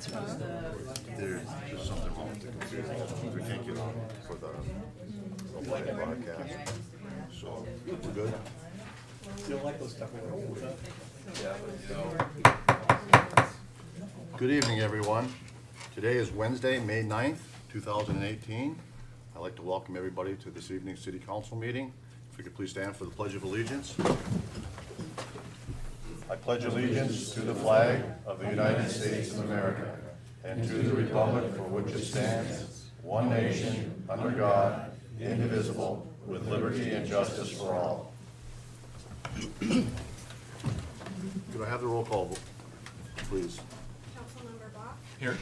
There's something wrong with the computer. We can't get on for the live broadcast. So, we're good? You don't like those stuff. Good evening, everyone. Today is Wednesday, May 9th, 2018. I'd like to welcome everybody to this evening's City Council meeting. If we could please stand for the Pledge of Allegiance. I pledge allegiance to the flag of the United States of America and to the republic for which it stands, one nation, under God, indivisible, with liberty and justice for all. Could I have the roll call, please? Councilmember Bach? Here.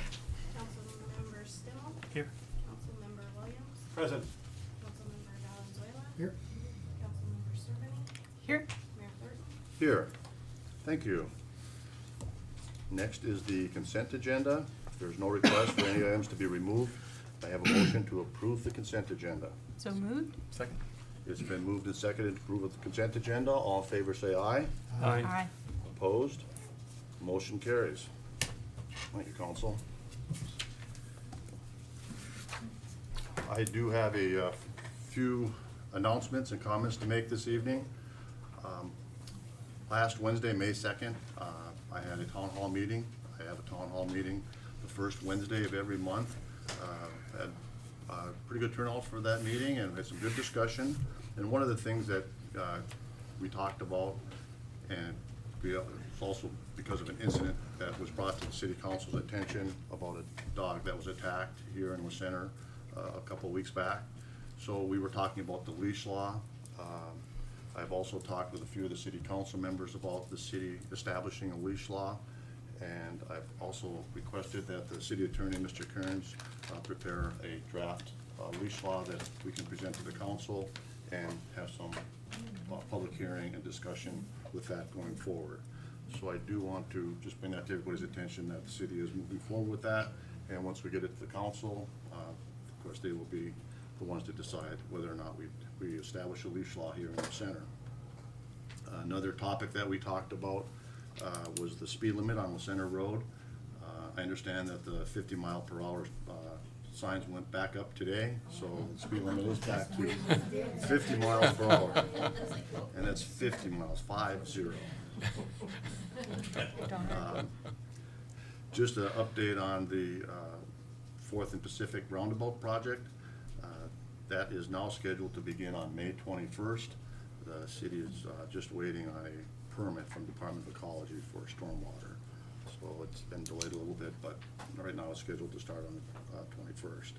Councilmember Stimmel? Here. Councilmember Williams? Present. Councilmember Valenzuela? Here. Councilmember Cerveny? Here. Mayor Thornton? Here. Thank you. Next is the consent agenda. If there's no request for any items to be removed, I have a motion to approve the consent agenda. So moved? Second. It's been moved and seconded to approve of the consent agenda. All in favor say aye. Aye. Opposed? Motion carries. Thank you, Council. I do have a few announcements and comments to make this evening. Last Wednesday, May 2nd, I had a town hall meeting. I have a town hall meeting the first Wednesday of every month. Had a pretty good turnout for that meeting and had some good discussion. And one of the things that we talked about, and it's also because of an incident that was brought to the city council's attention about a dog that was attacked here in the center a couple weeks back. So we were talking about the leash law. I've also talked with a few of the city council members about the city establishing a leash law. And I've also requested that the city attorney, Mr. Kearns, prepare a draft leash law that we can present to the council and have some public hearing and discussion with that going forward. So I do want to just bring that to everybody's attention that the city is moving forward with that. And once we get it to the council, of course, they will be the ones to decide whether or not we establish a leash law here in the center. Another topic that we talked about was the speed limit on the center road. I understand that the 50-mile-per-hour signs went back up today, so the speed limit is back to 50 miles per hour. And that's 50 miles, 50. Just an update on the 4th and Pacific Roundabout project. That is now scheduled to begin on May 21st. The city is just waiting on a permit from Department of Ecology for stormwater. So it's been delayed a little bit, but right now it's scheduled to start on the 21st.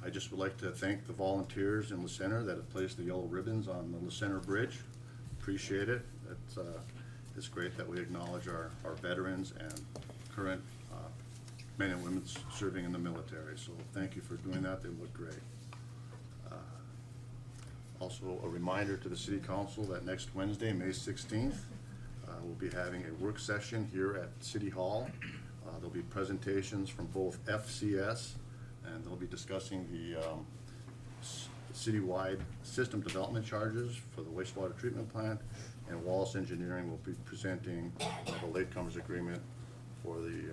I just would like to thank the volunteers in La Center that have placed the yellow ribbons on the La Center Bridge. Appreciate it. It's great that we acknowledge our veterans and current men and women serving in the military. So thank you for doing that. They look great. Also, a reminder to the City Council that next Wednesday, May 16th, we'll be having a work session here at City Hall. There'll be presentations from both FCS, and they'll be discussing the citywide system development charges for the wastewater treatment plant, and Wallace Engineering will be presenting the latecomers agreement for the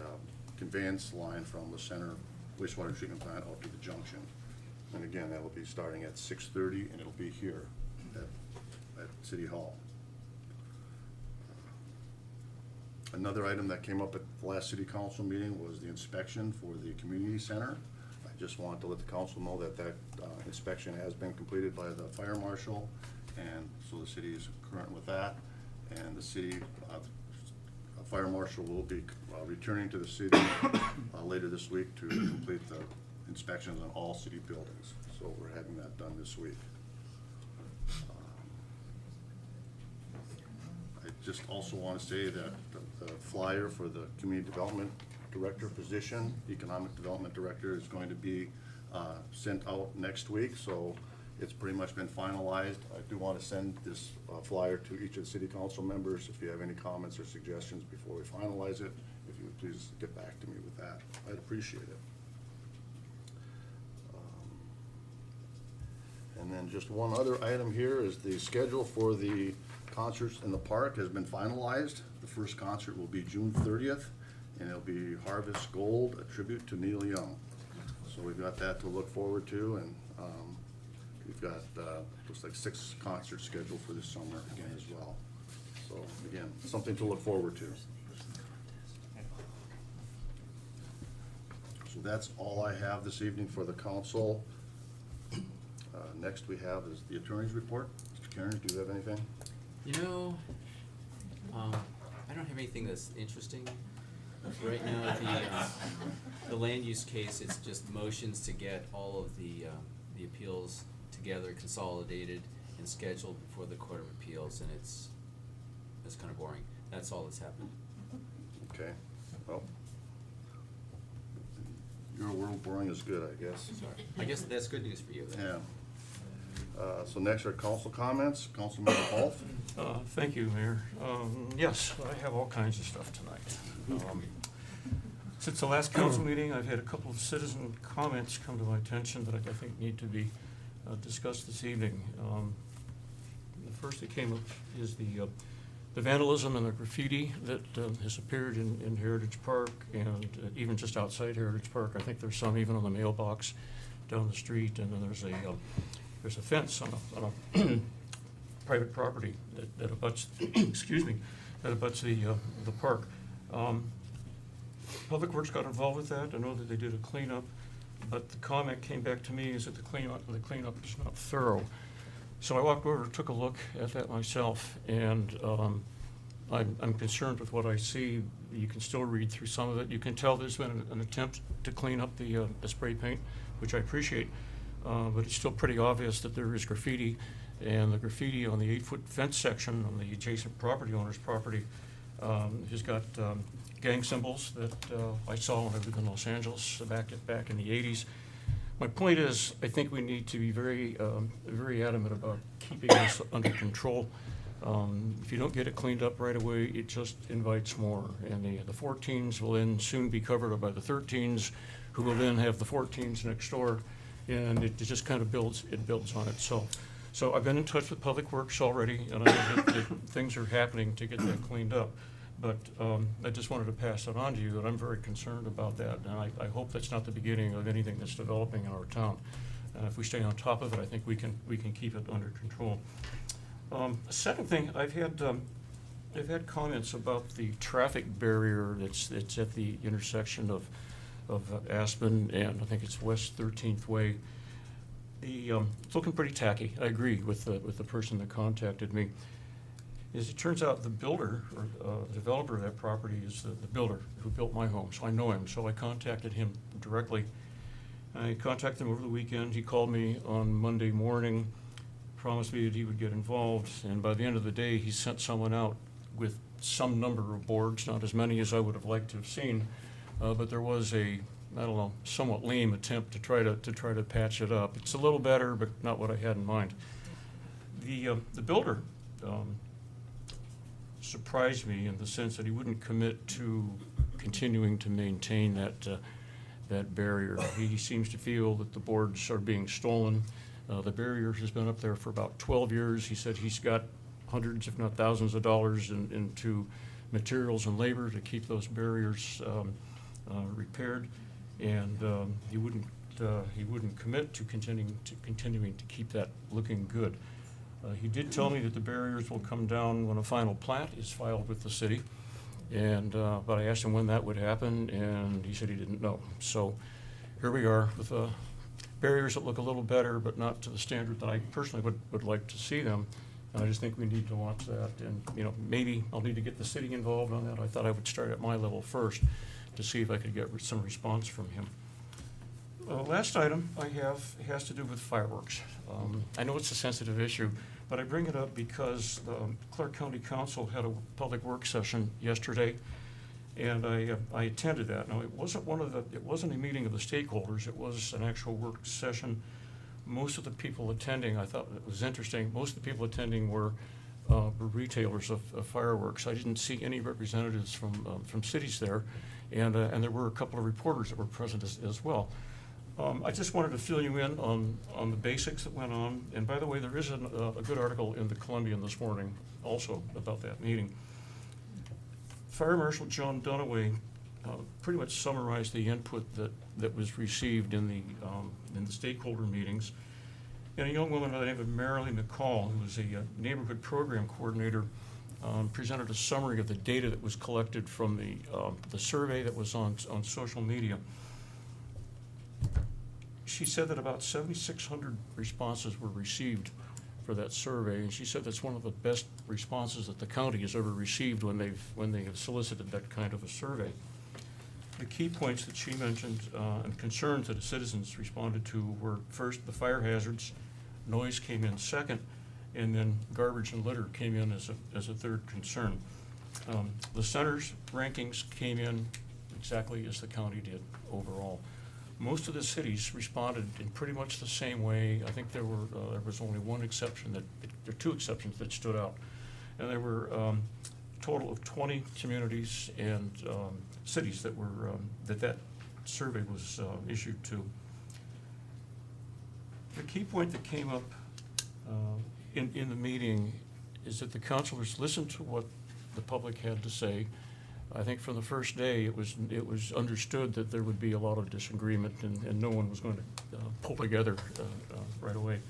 conveyance line from the center wastewater treatment plant out to the junction. And again, that will be starting at 6:30, and it'll be here at City Hall. Another item that came up at the last City Council meeting was the inspection for the community center. I just wanted to let the council know that inspection has been completed by the fire marshal, and so the city is current with that. And the city fire marshal will be returning to the city later this week to complete the inspections on all city buildings. So we're having that done this week. I just also want to say that the flyer for the community development director position, economic development director, is going to be sent out next week. So it's pretty much been finalized. I do want to send this flyer to each of the city council members. If you have any comments or suggestions before we finalize it, if you would please get back to me with that, I'd appreciate it. And then just one other item here is the schedule for the concerts in the park has been finalized. The first concert will be June 30th and it'll be Harvest Gold, a tribute to Neil Young. So we've got that to look forward to, and we've got, looks like 6 concerts scheduled for this summer again as well. So again, something to look forward to. So that's all I have this evening for the council. Next we have is the attorney's report. Mr. Karen, do you have anything? You know, I don't have anything that's interesting. Right now, the land use case, it's just motions to get all of the appeals together, consolidated, and scheduled before the Court of Appeals, and it's kind of boring. That's all that's happened. Okay, well, your world boring is good, I guess. Sorry. I guess that's good news for you then. Yeah. So next are council comments. Councilmember Holt. Thank you, Mayor. Yes, I have all kinds of stuff tonight. Since the last council meeting, I've had a couple of citizen comments come to my attention that I think need to be discussed this evening. The first that came up is the vandalism and the graffiti that has appeared in Heritage Park and even just outside Heritage Park. I think there's some even on the mailbox down the street, and then there's a fence on a private property that abuts, excuse me, that abuts the park. Public Works got involved with that. I know that they did a cleanup, but the comment came back to me is that the cleanup is not thorough. So I walked over, took a look at that myself, and I'm concerned with what I see. You can still read through some of it. You can tell there's been an attempt to clean up the spray paint, which I appreciate. But it's still pretty obvious that there is graffiti, and the graffiti on the 8-foot fence section on the adjacent property owner's property has got gang symbols that I saw when I lived in Los Angeles back in the 80s. My point is, I think we need to be very adamant about keeping this under control. If you don't get it cleaned up right away, it just invites more, and the 14s will then soon be covered by the 13s, who will then have the 14s next door. And it just kind of builds on itself. So I've been in touch with Public Works already, and I know that things are happening to get that cleaned up. But I just wanted to pass that on to you, that I'm very concerned about that, and I hope that's not the beginning of anything that's developing in our town. If we stay on top of it, I think we can keep it under control. Second thing, I've had comments about the traffic barrier that's at the intersection of Aspen and I think it's West 13th Way. It's looking pretty tacky. I agree with the person that contacted me. As it turns out, the builder or developer of that property is the builder who built my home, so I know him. So I contacted him directly. I contacted him over the weekend. He called me on Monday morning, promised me that he would get involved, and by the end of the day, he sent someone out with some number of boards, not as many as I would have liked to have seen. But there was a, I don't know, somewhat lame attempt to try to patch it up. It's a little better, but not what I had in mind. The builder surprised me in the sense that he wouldn't commit to continuing to maintain that barrier. He seems to feel that the boards are being stolen. The barrier has been up there for about 12 years. He said he's got hundreds, if not thousands of dollars into materials and labor to keep those barriers repaired, and he wouldn't commit to continuing to keep that looking good. He did tell me that the barriers will come down when a final plat is filed with the city, and but I asked him when that would happen, and he said he didn't know. So here we are with barriers that look a little better, but not to the standard that I personally would like to see them. And I just think we need to watch that, and maybe I'll need to get the city involved on that. I thought I would start at my level first to see if I could get some response from him. Last item I have has to do with fireworks. I know it's a sensitive issue, but I bring it up because the Clark County Council had a public work session yesterday, and I attended that. Now, it wasn't a meeting of the stakeholders. It was an actual work session. Most of the people attending, I thought it was interesting, most of the people attending were retailers of fireworks. I didn't see any representatives from cities there, and there were a couple of reporters that were present as well. I just wanted to fill you in on the basics that went on. And by the way, there is a good article in the Columbian this morning also about that meeting. Fire Marshal John Dunaway pretty much summarized the input that was received in the stakeholder meetings. And a young woman by the name of Marilyn McCall, who was a neighborhood program coordinator, presented a summary of the data that was collected from the survey that was on social media. She said that about 7,600 responses were received for that survey, and she said that's one of the best responses that the county has ever received when they have solicited that kind of a survey. The key points that she mentioned and concerns that the citizens responded to were, first, the fire hazards. Noise came in second, and then garbage and litter came in as a third concern. The center's rankings came in exactly as the county did overall. Most of the cities responded in pretty much the same way. I think there was only one exception there are two exceptions that stood out. And there were a total of 20 communities and cities that were, that survey was issued to. The key point that came up in the meeting is that the councilors listened to what the public had to say. I think from the first day, it was understood that there would be a lot of disagreement, and no one was going to pull together right away,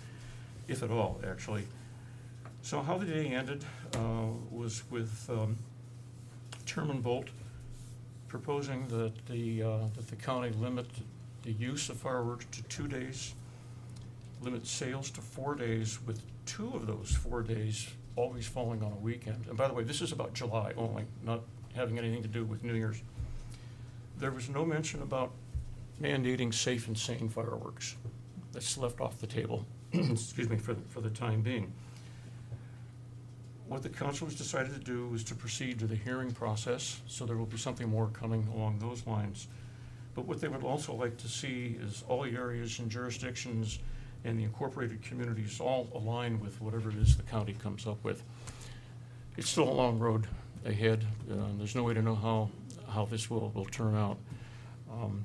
if at all, actually. So how the day ended was with Chairman Bolt proposing that the county limit the use of fireworks to 2 days, limit sales to 4 days, with 2 of those 4 days always falling on a weekend. And by the way, this is about July only, not having anything to do with New Year's. There was no mention about mandating safe and sane fireworks. That's left off the table, excuse me, for the time being. What the councilors decided to do was to proceed to the hearing process, so there will be something more coming along those lines. But what they would also like to see is all the areas and jurisdictions and the incorporated communities all align with whatever it is the county comes up with. It's still a long road ahead. There's no way to know how this will turn out.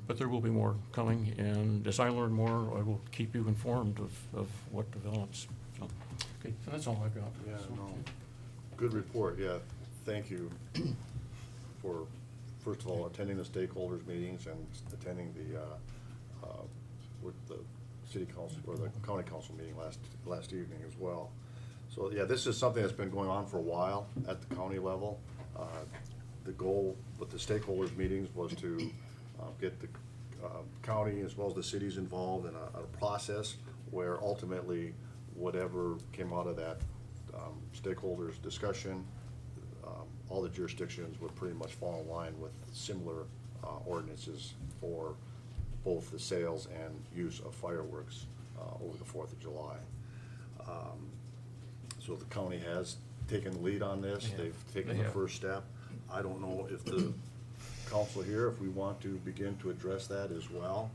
But there will be more coming, and as I learn more, I will keep you informed of what develops. So, okay, so that's all I've got. Yeah, So, no, good report, yeah. Thank you for, first of all, attending the stakeholders meetings and attending with the city council, or the county council meeting last evening as well. So, yeah, this is something that's been going on for a while at the county level. The goal with the stakeholders meetings was to get the county as well as the cities involved in a process where ultimately whatever came out of that stakeholders discussion, all the jurisdictions would pretty much fall in line with similar ordinances for both the sales and use of fireworks over the 4th of July. So the county has taken the lead on this. They've taken the first step. I don't know if the council here, if we want to begin to address that as well.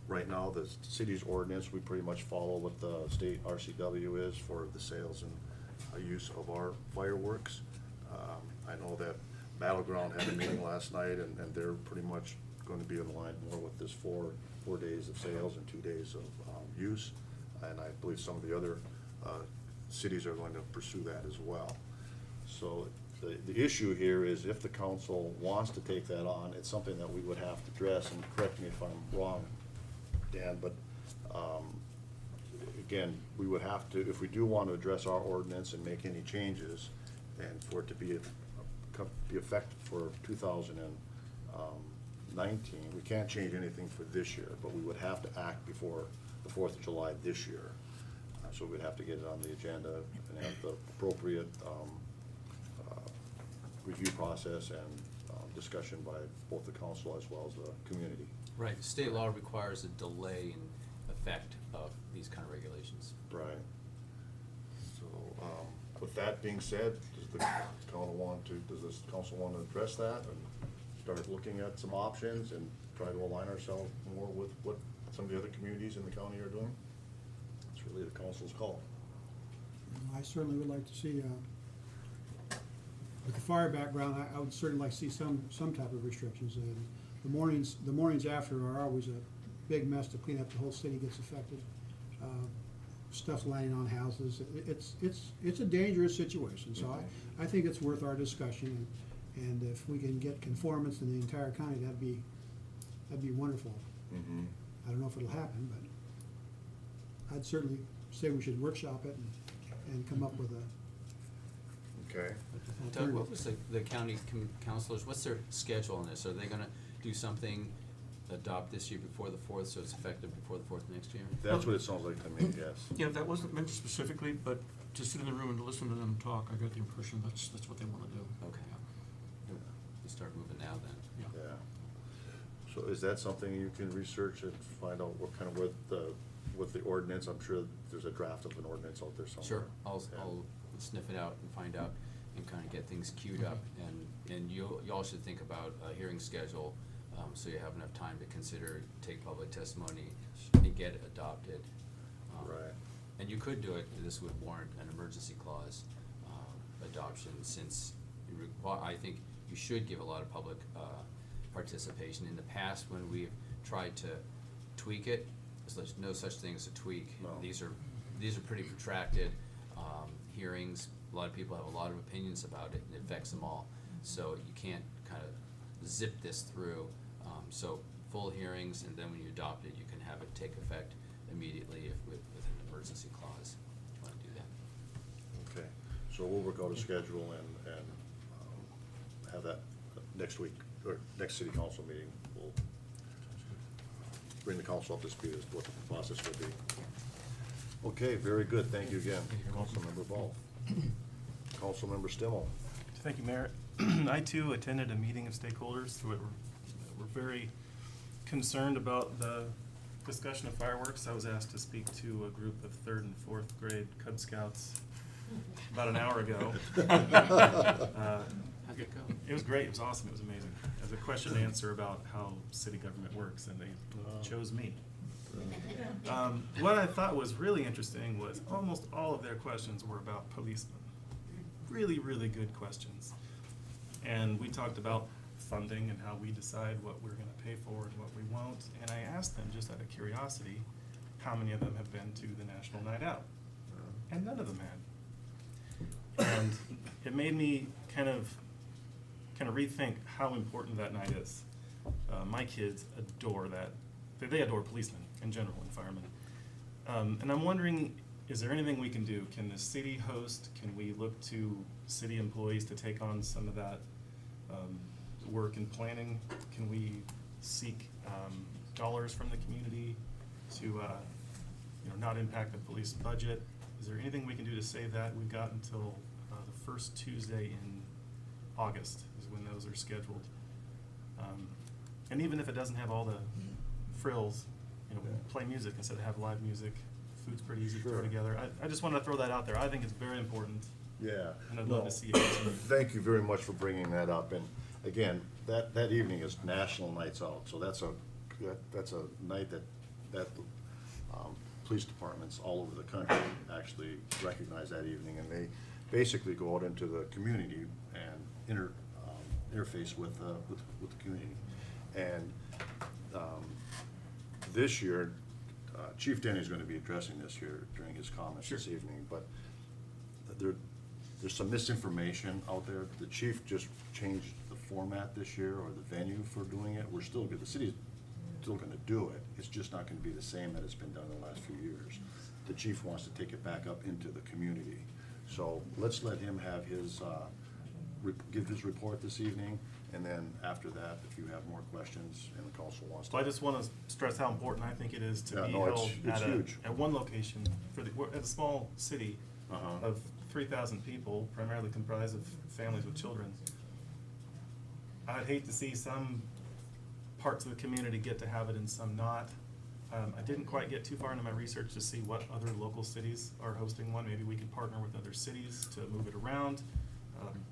Right now, the city's ordinance, we pretty much follow what the state RCW is for the sales and use of our fireworks. I know that Battleground had a meeting last night, and they're pretty much going to be in line more with this 4 days of sales and 2 days of use. And I believe some of the other cities are going to pursue that as well. So the issue here is if the council wants to take that on, it's something that we would have to address, and correct me if I'm wrong, Dan, but again, we would have to, if we do want to address our ordinance and make any changes, and for it to be effective for 2019, we can't change anything for this year, but we would have to act before the 4th of July this year. So we'd have to get it on the agenda and have the appropriate review process and discussion by both the council as well as the community. Right, state law requires a delay in effect of these kind of regulations. Right. So, with that being said, does this council want to address that and start looking at some options and try to align ourselves more with what some of the other communities in the county are doing? It's really the council's call. I certainly would like to see, with the fire background, I would certainly like to see some type of restrictions. The mornings after are always a big mess to clean up. The whole city gets affected. Stuff's laying on houses. It's a dangerous situation. So I think it's worth our discussion. And if we can get conformance in the entire county, that'd be wonderful. Mhm. I don't know if it'll happen, but I'd certainly say we should workshop it and come up with a Okay. Doug, what alternative. was the county councilors, what's their schedule on this? Are they gonna do something, adopt this year before the 4th, so it's effective before the 4th next year? That's what it sounds like to me, yes. Yeah, that wasn't mentioned specifically, but to sit in the room and to listen to them talk, I got the impression that's what they wanna do. Okay. You start moving now then. Yeah. Yeah. So is that something you can research and find out what kind of, with the ordinance? I'm sure there's a draft of an ordinance out there somewhere. Sure, I'll Yeah. sniff it out and find out and kind of get things queued up. And y'all should think about a hearing schedule, so you have enough time to consider, take public testimony, and get it adopted. Right. And you could do it, this would warrant an emergency clause adoption, since I think you should give a lot of public participation. In the past, when we've tried to tweak it, there's no such thing as a tweak. No. These are pretty protracted hearings. A lot of people have a lot of opinions about it, and it affects them all. So you can't kind of zip this through. So full hearings, and then when you adopt it, you can have it take effect immediately with an emergency clause, if you want to do that. Okay, so we'll work out a schedule and have that next week, or next city council meeting. We'll bring the council up to speed as to what the process will be. Okay, very good, thank you again, Councilmember Ball. Councilmember Stimmel. Thank you, Mayor. I too attended a meeting of stakeholders who were very concerned about the discussion of fireworks. I was asked to speak to a group of 3rd and 4th grade Cub Scouts about an hour ago. How'd it go? It was great, it was awesome, it was amazing. As a question and answer about how city government works, and they chose me. What I thought was really interesting was almost all of their questions were about policemen. Really, really good questions. And we talked about funding and how we decide what we're gonna pay for and what we won't. And I asked them, just out of curiosity, how many of them have been to the National Night Out? And none of them had. And it made me kind of rethink how important that night is. My kids adore that. They adore policemen in general and firemen. And I'm wondering, is there anything we can do? Can the city host, can we look to city employees to take on some of that work and planning? Can we seek dollars from the community to not impact the police budget? Is there anything we can do to save that? We've got until the first Tuesday in August is when those are scheduled. And even if it doesn't have all the frills, play music instead of have live music. Food's pretty easy to throw Sure. together. I just wanted to throw that out there. I think it's very important. Yeah. And I'd love to see it continue. Thank you very much for bringing that up, and again, that evening is National Nights Out, so that's a night that police departments all over the country actually recognize that evening, and they basically go out into the community and interface with the community. And this year, Chief Denny is going to be addressing this here during his comments this Sure. evening, but there's some misinformation out there. The chief just changed the format this year, or the venue for doing it. We're still good, the city's still gonna do it, it's just not gonna be the same that it's been done in the last few years. The chief wants to take it back up into the community. So let's let him have his, give his report this evening, and then after that, if you have more questions and the council wants to. So I just want to stress how important I think it is to Yeah, be no, it's- held it's huge. at one location we're at a small city Uh-huh. of 3,000 people, primarily comprised of families with children. I'd hate to see some parts of the community get to have it and some not. I didn't quite get too far into my research to see what other local cities are hosting one. Maybe we could partner with other cities to move it around,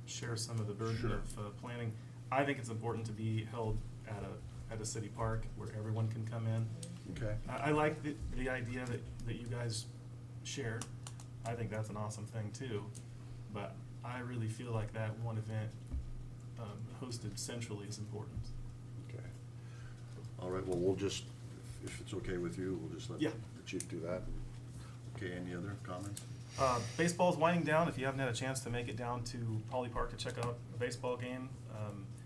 share some of the burden Sure. of planning. I think it's important to be held at a city park where everyone can come in. Okay. I like the idea that you guys shared. I think that's an awesome thing too. But I really feel like that one event hosted centrally is important. Okay. All right, well, we'll just, if it's okay with you, we'll just let Yeah. the chief do that. Okay, any other comments? Baseball's winding down. If you haven't had a chance to make it down to Poly Park to check out a baseball game,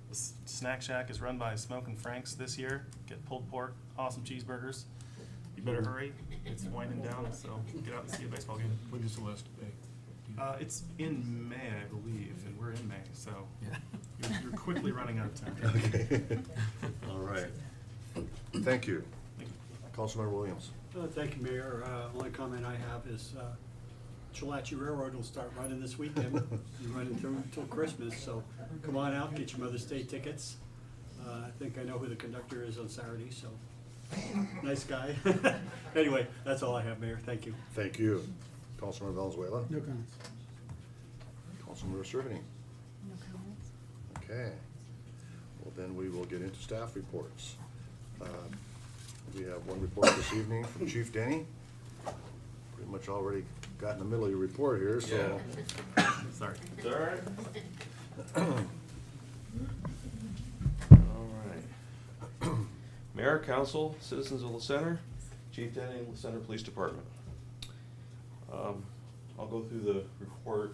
The Snack Shack is run by Smokin' Franks this year. Get pulled pork, awesome cheeseburgers. You better hurry. It's winding down, so get out and see a baseball game. When is the last day? It's in May, I believe, and we're in May, so Yeah. you're quickly running out of time. Okay. All right. Thank you. Thank you. Councilmember Williams. Thank you, Mayor. Only comment I have is Chalachi Railroad will start running this weekend, and running through until Christmas, so come on out, get your Mother's Day tickets. I think I know who the conductor is on Saturday, so, nice guy. Anyway, that's all I have, Mayor. Thank you. Thank you. Councilmember Valenzuela. No comments. Councilmember Servany. No comments. Okay. Well, then we will get into staff reports. We have one report this evening from Chief Denny. Pretty much already got in the middle of your report here, so. Sorry. It's all right. All right. Mayor, council, citizens of La Center, Chief Denny, La Center Police Department. I'll go through the report.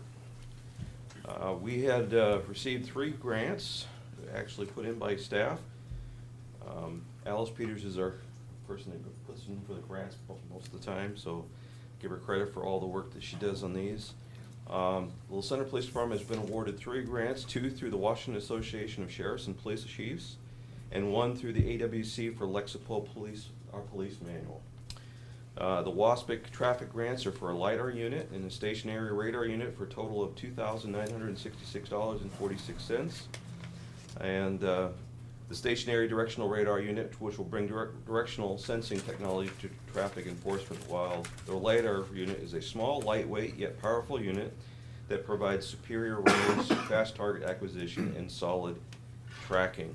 We had received 3 grants, actually put in by staff. Alice Peters is our person that puts in for the grants most of the time, so give her credit for all the work that she does on these. The La Center Police Department has been awarded 3 grants, 2 through the Washington Association of Sheriffs and Police Chiefs, and 1 through the AWC for Lexipol Police, our police manual. The WASPIC traffic grants are for a LiDAR unit and a stationary radar unit for a total of $2,966.46. And the stationary directional radar unit, which will bring directional sensing technology to traffic enforcement, while the LiDAR unit is a small, lightweight, yet powerful unit that provides superior range, fast target acquisition, and solid tracking.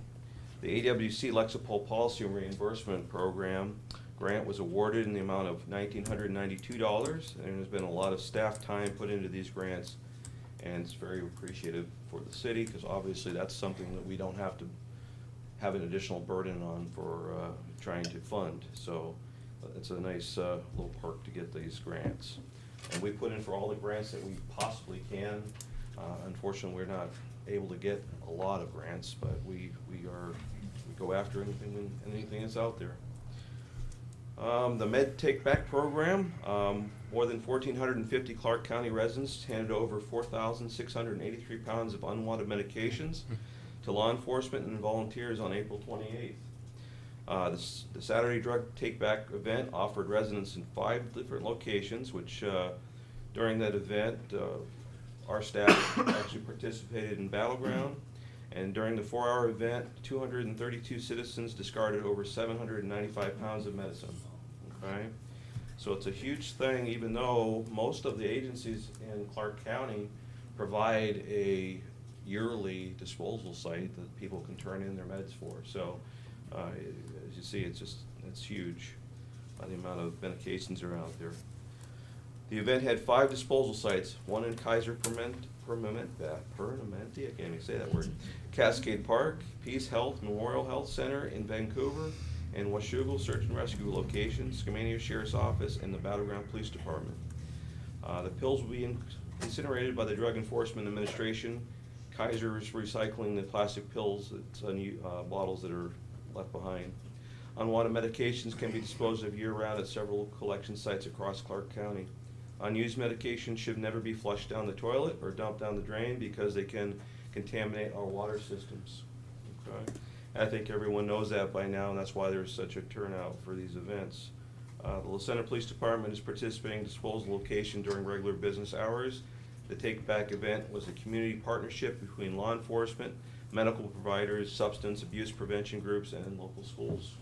The AWC Lexipol Policy and Reimbursement Program grant was awarded in the amount of $1,992, and there's been a lot of staff time put into these grants, and it's very appreciative for the city, because obviously that's something that we don't have to have an additional burden on for trying to fund. So it's a nice little perk to get these grants. And we put in for all the grants that we possibly can. Unfortunately, we're not able to get a lot of grants, but we go after anything that's out there. The Med Take Back program, more than 1,450 Clark County residents handed over 4,683 pounds of unwanted medications to law enforcement and volunteers on April 28th. The Saturday Drug Take Back event offered residents in 5 different locations, which during that event, our staff actually participated in Battleground. And during the 4-hour event, 232 citizens discarded over 795 pounds of medicine. Okay? So it's a huge thing, even though most of the agencies in Clark County provide a yearly disposal site that people can turn in their meds for. So as you see, it's huge by the amount of medications that are out there. The event had 5 disposal sites, one in Kaiser Permanente, I can't even say that word, Cascade Park, Peace Health Memorial Health Center in Vancouver, and Washougal Search and Rescue locations, Skamania Sheriff's Office, and the Battleground Police Department. The pills will be incinerated by the Drug Enforcement Administration. Kaiser is recycling the plastic pills, bottles that are left behind. Unwanted medications can be disposed of year-round at several collection sites across Clark County. Unused medications should never be flushed down the toilet or dumped down the drain because they can contaminate our water systems. Okay? I think everyone knows that by now, and that's why there's such a turnout for these events. The La Center Police Department is participating in disposal location during regular business hours. The Take Back event was a community partnership between law enforcement, medical providers, substance abuse prevention groups, and local schools.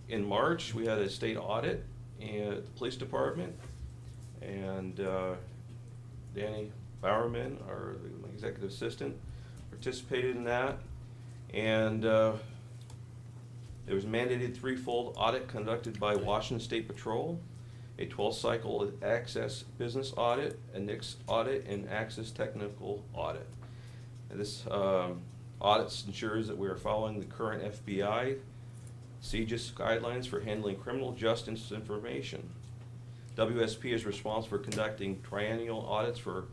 In March, we had a state audit at the police department, and Danny Bowerman, our executive assistant, participated in that. And there was a mandated 3-fold audit conducted by Washington State Patrol, a 12-cycle Access business audit, a NICS audit, and Access technical audit. And this audit ensures that we are following the current FBI CJIS guidelines for handling criminal justice information. WSP is responsible for conducting triennial audits for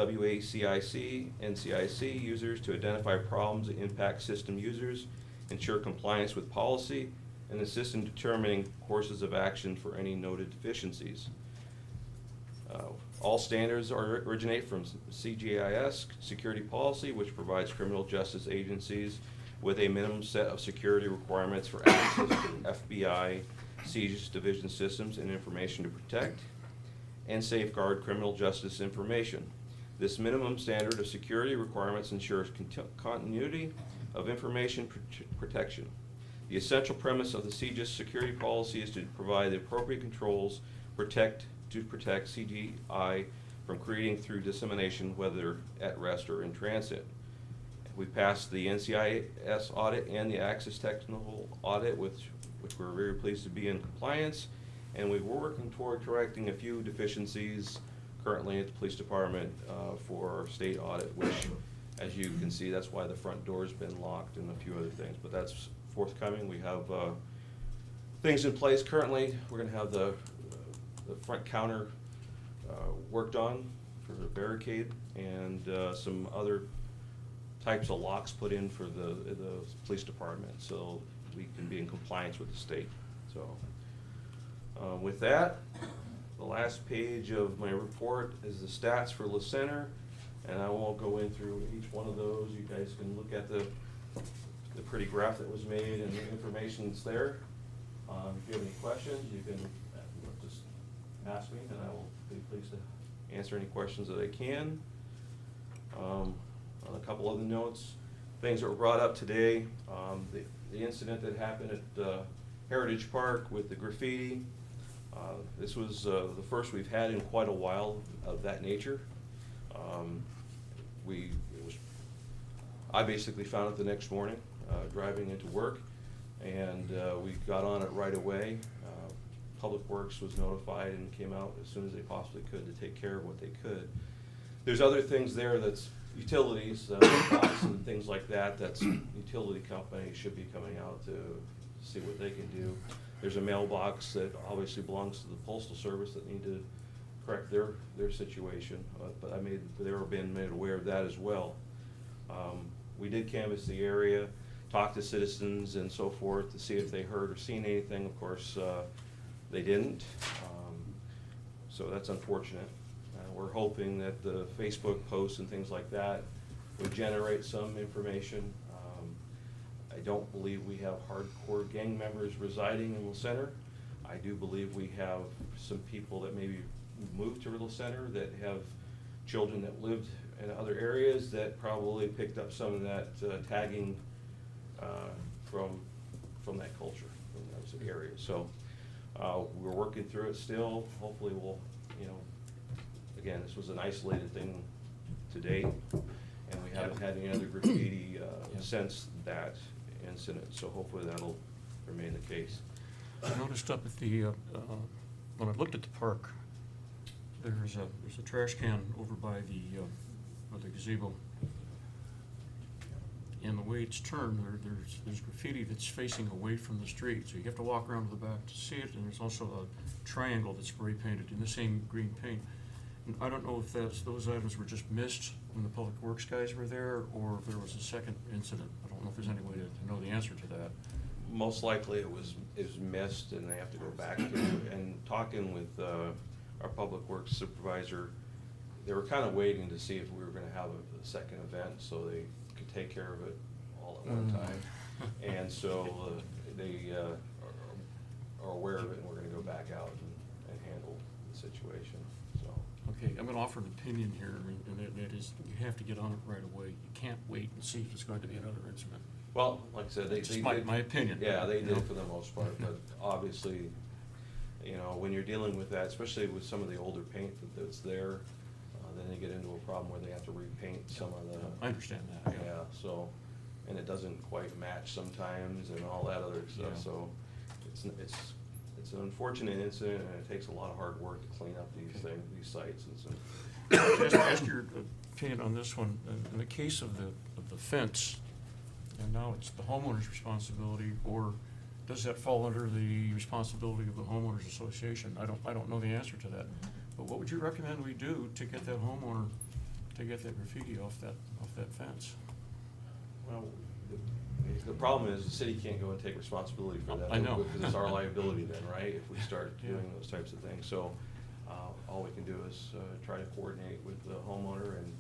WACIC, NCIC users to identify problems that impact system users, ensure compliance with policy, and assist in determining courses of action for any noted deficiencies. All standards originate from CGIS, security policy, which provides criminal justice agencies with a minimum set of security requirements for access to FBI, CJIS division systems and information to protect and safeguard criminal justice information. This minimum standard of security requirements ensures continuity of information protection. The essential premise of the CJIS security policy is to provide the appropriate controls to protect CGI from creating through dissemination, whether at rest or in transit. We passed the NCIS audit and the Access Technical audit, which we're very pleased to be in compliance, and we're working toward correcting a few deficiencies currently at the police department for our state audit, which, as you can see, that's why the front door's been locked and a few other things, but that's forthcoming. We have things in place currently. We're gonna have the front counter worked on for the barricade, and some other types of locks put in for the police department, so we can be in compliance with the state. So with that, the last page of my report is the stats for La Center, and I won't go in through each one of those. You guys can look at the pretty graph that was made and the information that's there. If you have any questions, you can just ask me, and I will be pleased to answer any questions that I can. On a couple other notes, things that were brought up today, the incident that happened at Heritage Park with the graffiti. This was the first we've had in quite a while of that nature. I basically found it the next morning, driving into work, and we got on it right away. Public Works was notified and came out as soon as they possibly could to take care of what they could. There's other things there that's utilities, box and things like that, that's utility companies should be coming out to see what they can do. There's a mailbox that obviously belongs to the Postal Service that need to correct their situation, but they were being made aware of that as well. We did canvass the area, talk to citizens and so forth to see if they heard or seen anything. Of course, they didn't, so that's unfortunate. We're hoping that the Facebook posts and things like that would generate some information. I don't believe we have hardcore gang members residing in La Center. I do believe we have some people that maybe moved to La Center that have children that lived in other areas that probably picked up some of that tagging from that culture, from those areas. So we're working through it still. Hopefully we'll, again, this was an isolated thing to date, and we haven't had any other graffiti since that incident, so hopefully that'll remain the case. I noticed up at the, when I looked at the park, there's a trash can over by the gazebo. And the way it's turned, there's graffiti that's facing away from the street, so you have to walk around to the back to see it, and there's also a triangle that's spray painted in the same green paint. And I don't know if those items were just missed when the Public Works guys were there, or if there was a second incident. I don't know if there's any way to know the answer to that. Most likely it was missed, and they have to go back to, and talking with our Public Works supervisor, they were kind of waiting to see if we were gonna have a second event, so they could take care of it all at one time. And so they are aware of it, and we're gonna go back out and handle the situation, so. Okay, I'm gonna offer an opinion here, and that is, you have to get on it right away. You can't wait and see if it's going to be another incident. Well, like I said, they Just did. my opinion. Yeah, they you know? did for the most part, but obviously, when you're dealing with that, especially with some of the older paint that's there, then they get into a problem where they have to repaint some of the. I understand that, yeah. Yeah, so, and it doesn't quite match sometimes and all that other stuff, Yeah. so it's an unfortunate incident, and it takes a lot of hard work to clean up these Okay. things, these sites and so. Ask your opinion on this one. In the case of the fence, and now it's the homeowner's responsibility, or does that fall under the responsibility of the homeowners association? I don't know the answer to that. But what would you recommend we do to get that homeowner to get that graffiti off that fence. Well, the problem is the city can't go and take responsibility for that. I know. Because it's our liability then, right, if we start Yeah. doing those types of things. So, all we can do is, try to coordinate with the homeowner and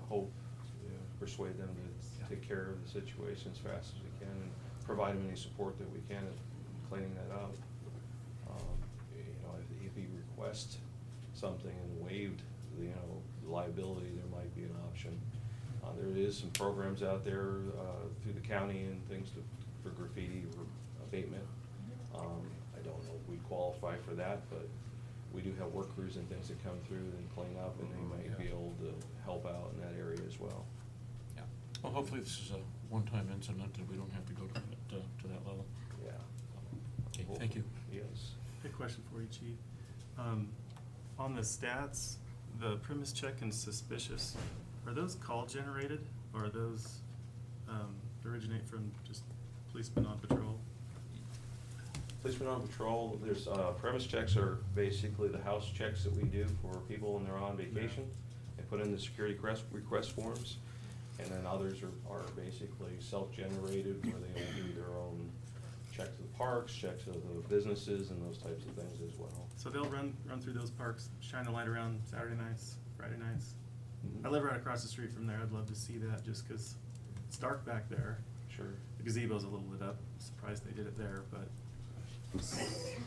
hope, persuade them to take care of the situation as fast as we can and provide them any support that we can in cleaning that up. If he requests something and waived, the liability, there might be an option. There is some programs out there, through the county and things for graffiti or abatement. I don't know if we qualify for that, but we do have work crews and things that come through and clean up, and they might be able to help out in that area as well. Yeah. Well, hopefully this is a one-time incident and we don't have to go to that level. Yeah. Okay, thank you. Yes. Good question for you, Chief. On the stats, the premise check and suspicious, are those call generated, or are those originate from just policemen on patrol? Policemen on patrol, there's, premise checks are basically the house checks that we do for people when they're on vacation. They put in the security request forms, and then others are basically self-generated, where they will do their own checks of the parks, checks of the businesses, and those types of things as well. So they'll run through those parks, shine a light around Saturday nights, Friday nights. Mhm. I live right across the street from there. I'd love to see that, just 'cause it's dark back there. Sure. The gazebo's a little lit up. Surprised they did it there, but.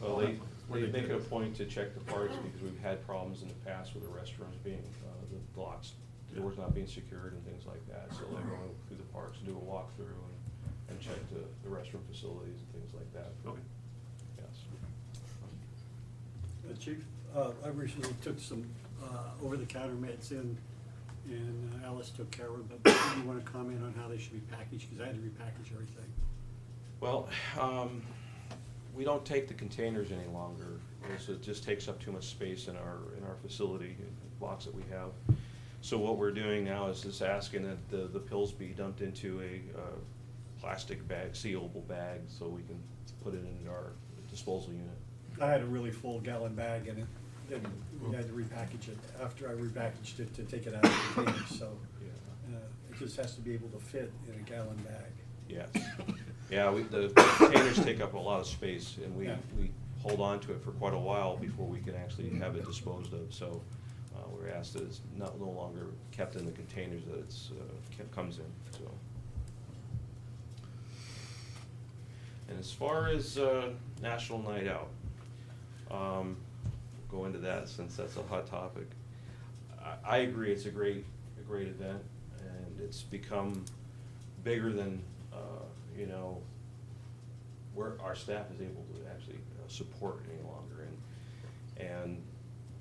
Well, they Where make it do a point to check the parks because we've had problems in the past with the restrooms being, the locks, doors not being secured and things like that. So they go through the parks, do a walkthrough and check the restroom facilities and things like that. Okay. Yes. Chief, I recently took some over-the-counter meds in, and Alice took care of them. Do you want to comment on how they should be packaged? Because I had to repackage everything. Well, we don't take the containers any longer, so it just takes up too much space in our facility, the box that we have. So what we're doing now is just asking that the pills be dumped into a plastic bag, sealable bag, so we can put it in our disposal unit. I had a really full gallon bag, and we had to repackage it after I repackaged it to take it out of the container, so it just has to be able to fit in a gallon bag. Yes. Yeah, the containers take up a lot of space, and we hold on to it for quite a while before we can actually have it disposed of. So we're asked that it's no longer kept in the containers that it's comes in. So. And as far as National Night Out, go into that since that's a hot topic. I agree, it's a great event, and it's become bigger than where our staff is able to actually support any longer. And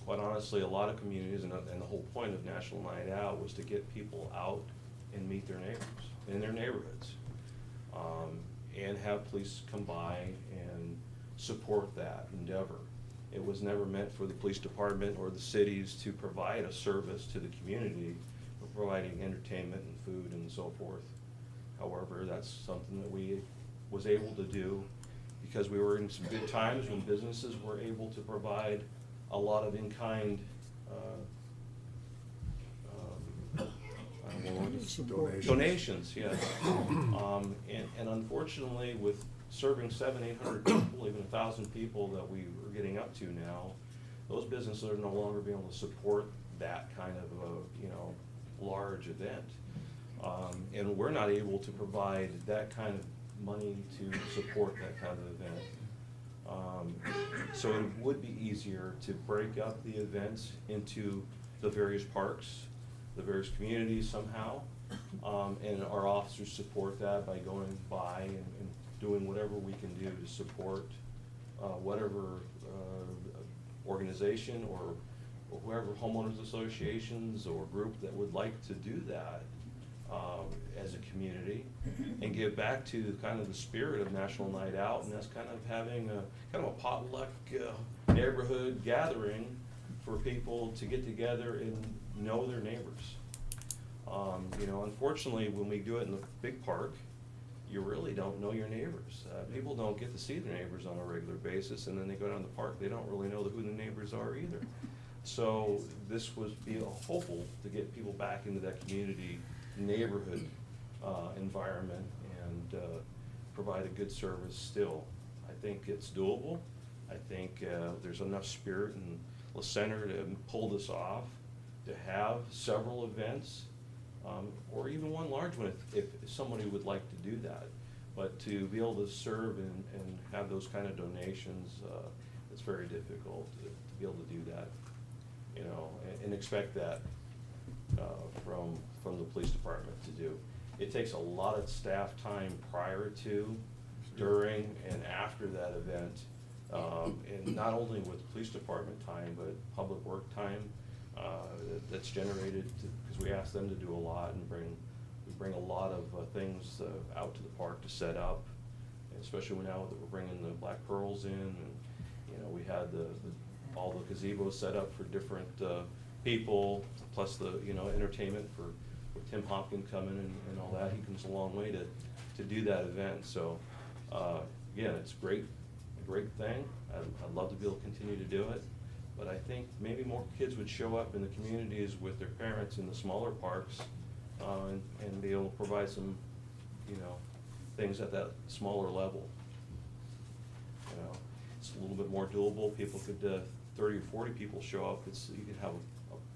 quite honestly, a lot of communities, and the whole point of National Night Out was to get people out and meet their neighbors in their neighborhoods, and have police come by and support that endeavor. It was never meant for the police department or the cities to provide a service to the community for providing entertainment and food and so forth. However, that's something that we was able to do because we were in some good times when businesses were able to provide a lot of in-kind donations, yes. And unfortunately, with serving 700-800 people, even 1,000 people that we are getting up to now, those businesses are no longer being able to support that kind of a large event. And we're not able to provide that kind of money to support that kind of event. So it would be easier to break up the events into the various parks, the various communities somehow. And our officers support that by going by and doing whatever we can do to support whatever organization or whoever, homeowners associations or group that would like to do that as a community and give back to kind of the spirit of National Night Out, and that's kind of having a potluck neighborhood gathering for people to get together and know their neighbors. Unfortunately, when we do it in the big park, you really don't know your neighbors. People don't get to see their neighbors on a regular basis, and then they go down the park, they don't really know who the neighbors are either. So this was be hopeful to get people back into that community neighborhood environment and provide a good service still. I think it's doable. I think there's enough spirit in La Center to pull this off, to have several events, or even one large one if somebody would like to do that. But to be able to serve and have those kind of donations, it's very difficult to be able to do that, you know, and expect that from the police department to do. It takes a lot of staff time prior to, during, and after that event. And not only with police department time, but public work time that's generated, because we ask them to do a lot and we bring a lot of things out to the park to set up, especially now that we're bringing the Black Pearls in, and you know, we had all the gazebos set up for different people, plus the, you know, entertainment for with Tim Hopkins coming and all that. He comes a long way to do that event. So again, it's a great thing. I'd love to be able to continue to do it, but I think maybe more kids would show up in the communities with their parents in the smaller parks and be able to provide some, you know, things at that smaller level. You know, it's a little bit more doable. People could 30 or 40 people show up. You could have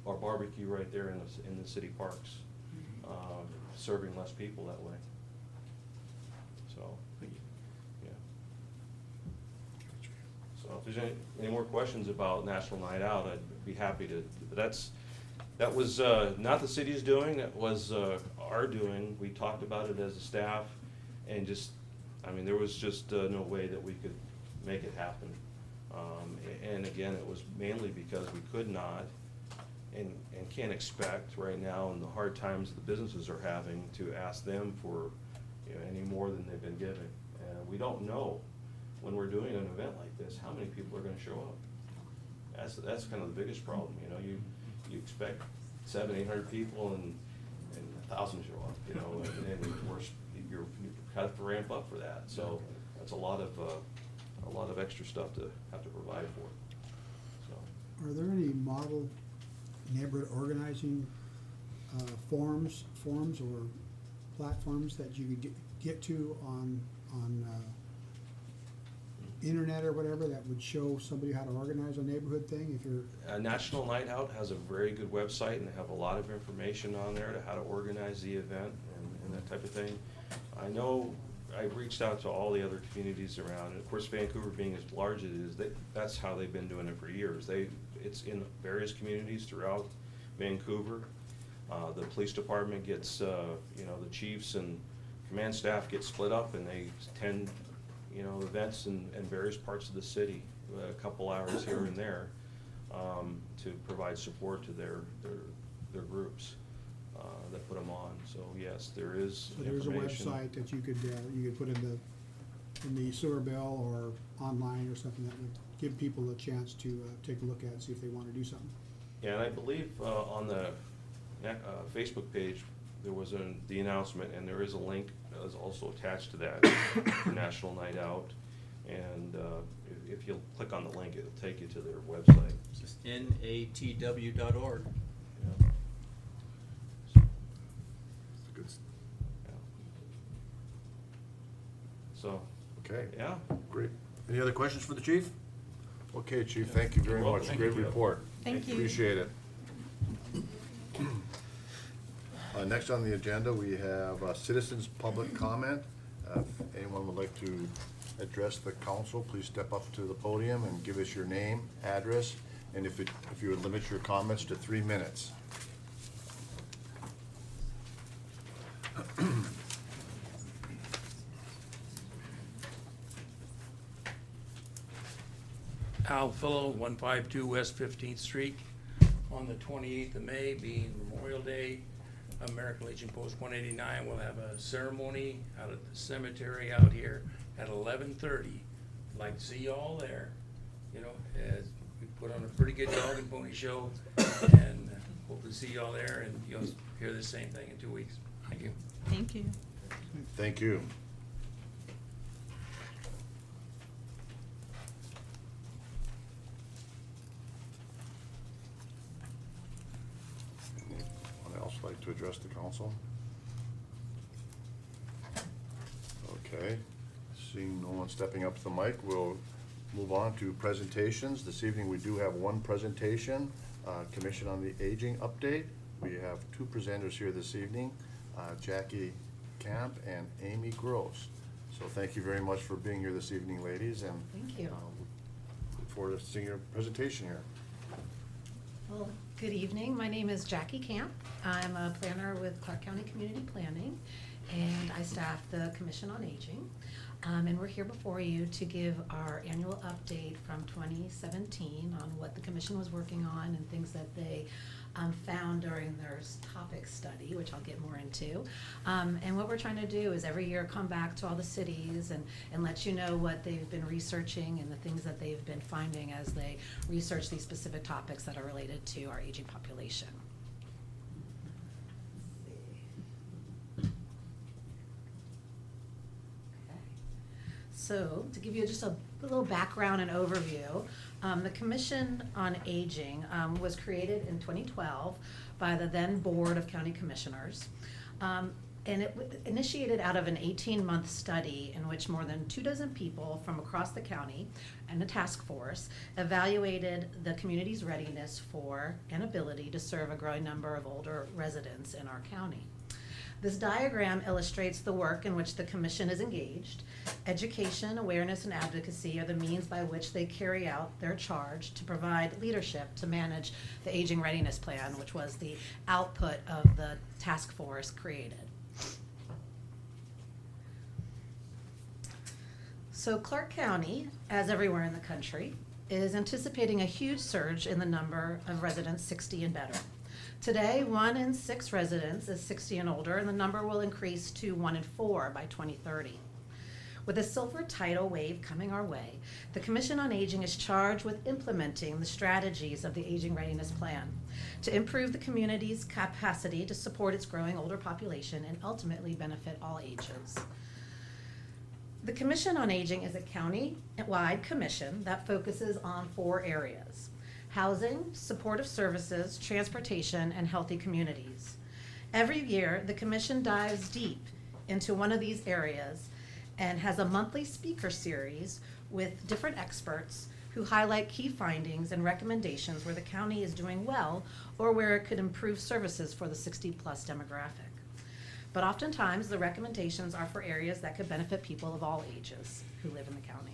a barbecue right there in the city parks, serving less people that way. So, yeah. So if there's any more questions about National Night Out, I'd be happy to. But that was not the city's doing. That was our doing. We talked about it as a staff, and just, I mean, there was just no way that we could make it happen. And again, it was mainly because we could not and can't expect right now in the hard times the businesses are having to ask them for, you know, any more than they've been giving. And we don't know when we're doing an event like this how many people are going to show up. That's kind of the biggest problem. You know, you expect 700-800 people and 1,000 show up. You know, and you have to ramp up for that. So that's a lot of extra stuff to have to provide for. So. Are there any model neighborhood organizing forums or platforms that you could get to on internet or whatever that would show somebody how to organize a neighborhood thing if you're? National Night Out has a very good website, and they have a lot of information on there to how to organize the event and that type of thing. I know I've reached out to all the other communities around, and of course Vancouver being as large as it is, that's how they've been doing it for years. It's in various communities throughout Vancouver. The police department gets, you know, the chiefs and command staff get split up, and they attend, you know, events in various parts of the city, a couple hours here and there, to provide support to their groups that put them on. So yes, there is So there's a information. website that you could put in the sewer bill or online or something that would give people a chance to take a look at and see if they want to do something. Yeah, and I believe on the Facebook page, there was the announcement, and there is a link that is also attached to that for National Night Out. And if you'll click on the link, it'll take you to their website. Just natw.org. Yeah. Good. Yeah. So, Okay. yeah. Great. Any other questions for the chief? Okay, chief, thank you very You're much. welcome. Great Thank you. report. Thank you. Appreciate it. Next on the agenda, we have citizens' public comment. If anyone would like to address the council, please step up to the podium and give us your name, address, and if you would limit your comments to 3 minutes. Al Fillo, 152 West 15th Street. On the 28th of May, being Memorial Day, American Legion Post 189 will have a ceremony out at the cemetery out here at 11:30. I'd like to see you all there. You know, as we put on a pretty good dog and pony show, and hope to see you all there, and you'll hear the same thing in 2 weeks. Thank you. Thank you. Thank you. rest of the council? Okay, seeing no one stepping up to the mic, we'll move on to presentations. This evening, we do have one presentation, Commission on the Aging update. We have two presenters here this evening, Jackie Camp and Amy Gross. So thank you very much for being here this evening, ladies, and Thank you. look forward to seeing your presentation here. Well, good evening. My name is Jackie Camp. I'm a planner with Clark County Community Planning, and I staff the Commission on Aging. And we're here before you to give our annual update from 2017 on what the commission was working on and things that they found during their topic study, which I'll get more into. And what we're trying to do is every year come back to all the cities and let you know what they've been researching and the things that they've been finding as they research these specific topics that are related to our aging population. So, to give you just a little background and overview, the Commission on Aging was created in 2012 by the then Board of County Commissioners. And it initiated out of an 18-month study in which more than 24 people from across the county and a task force evaluated the community's readiness for and ability to serve a growing number of older residents in our county. This diagram illustrates the work in which the commission is engaged. Education, awareness, and advocacy are the means by which they carry out their charge to provide leadership to manage the Aging Readiness Plan, which was the output of the task force created. So Clark County, as everywhere in the country, is anticipating a huge surge in the number of residents 60 and better. Today, 1 in 6 residents is 60 and older, and the number will increase to 1 in 4 by 2030. With a silver tidal wave coming our way, the Commission on Aging is charged with implementing the strategies of the Aging Readiness Plan to improve the community's capacity to support its growing older population and ultimately benefit all ages. The Commission on Aging is a county-wide commission that focuses on 4 areas: housing, supportive services, transportation, and healthy communities. Every year, the commission dives deep into one of these areas and has a monthly speaker series with different experts who highlight key findings and recommendations where the county is doing well or where it could improve services for the 60-plus demographic. But oftentimes, the recommendations are for areas that could benefit people of all ages who live in the county.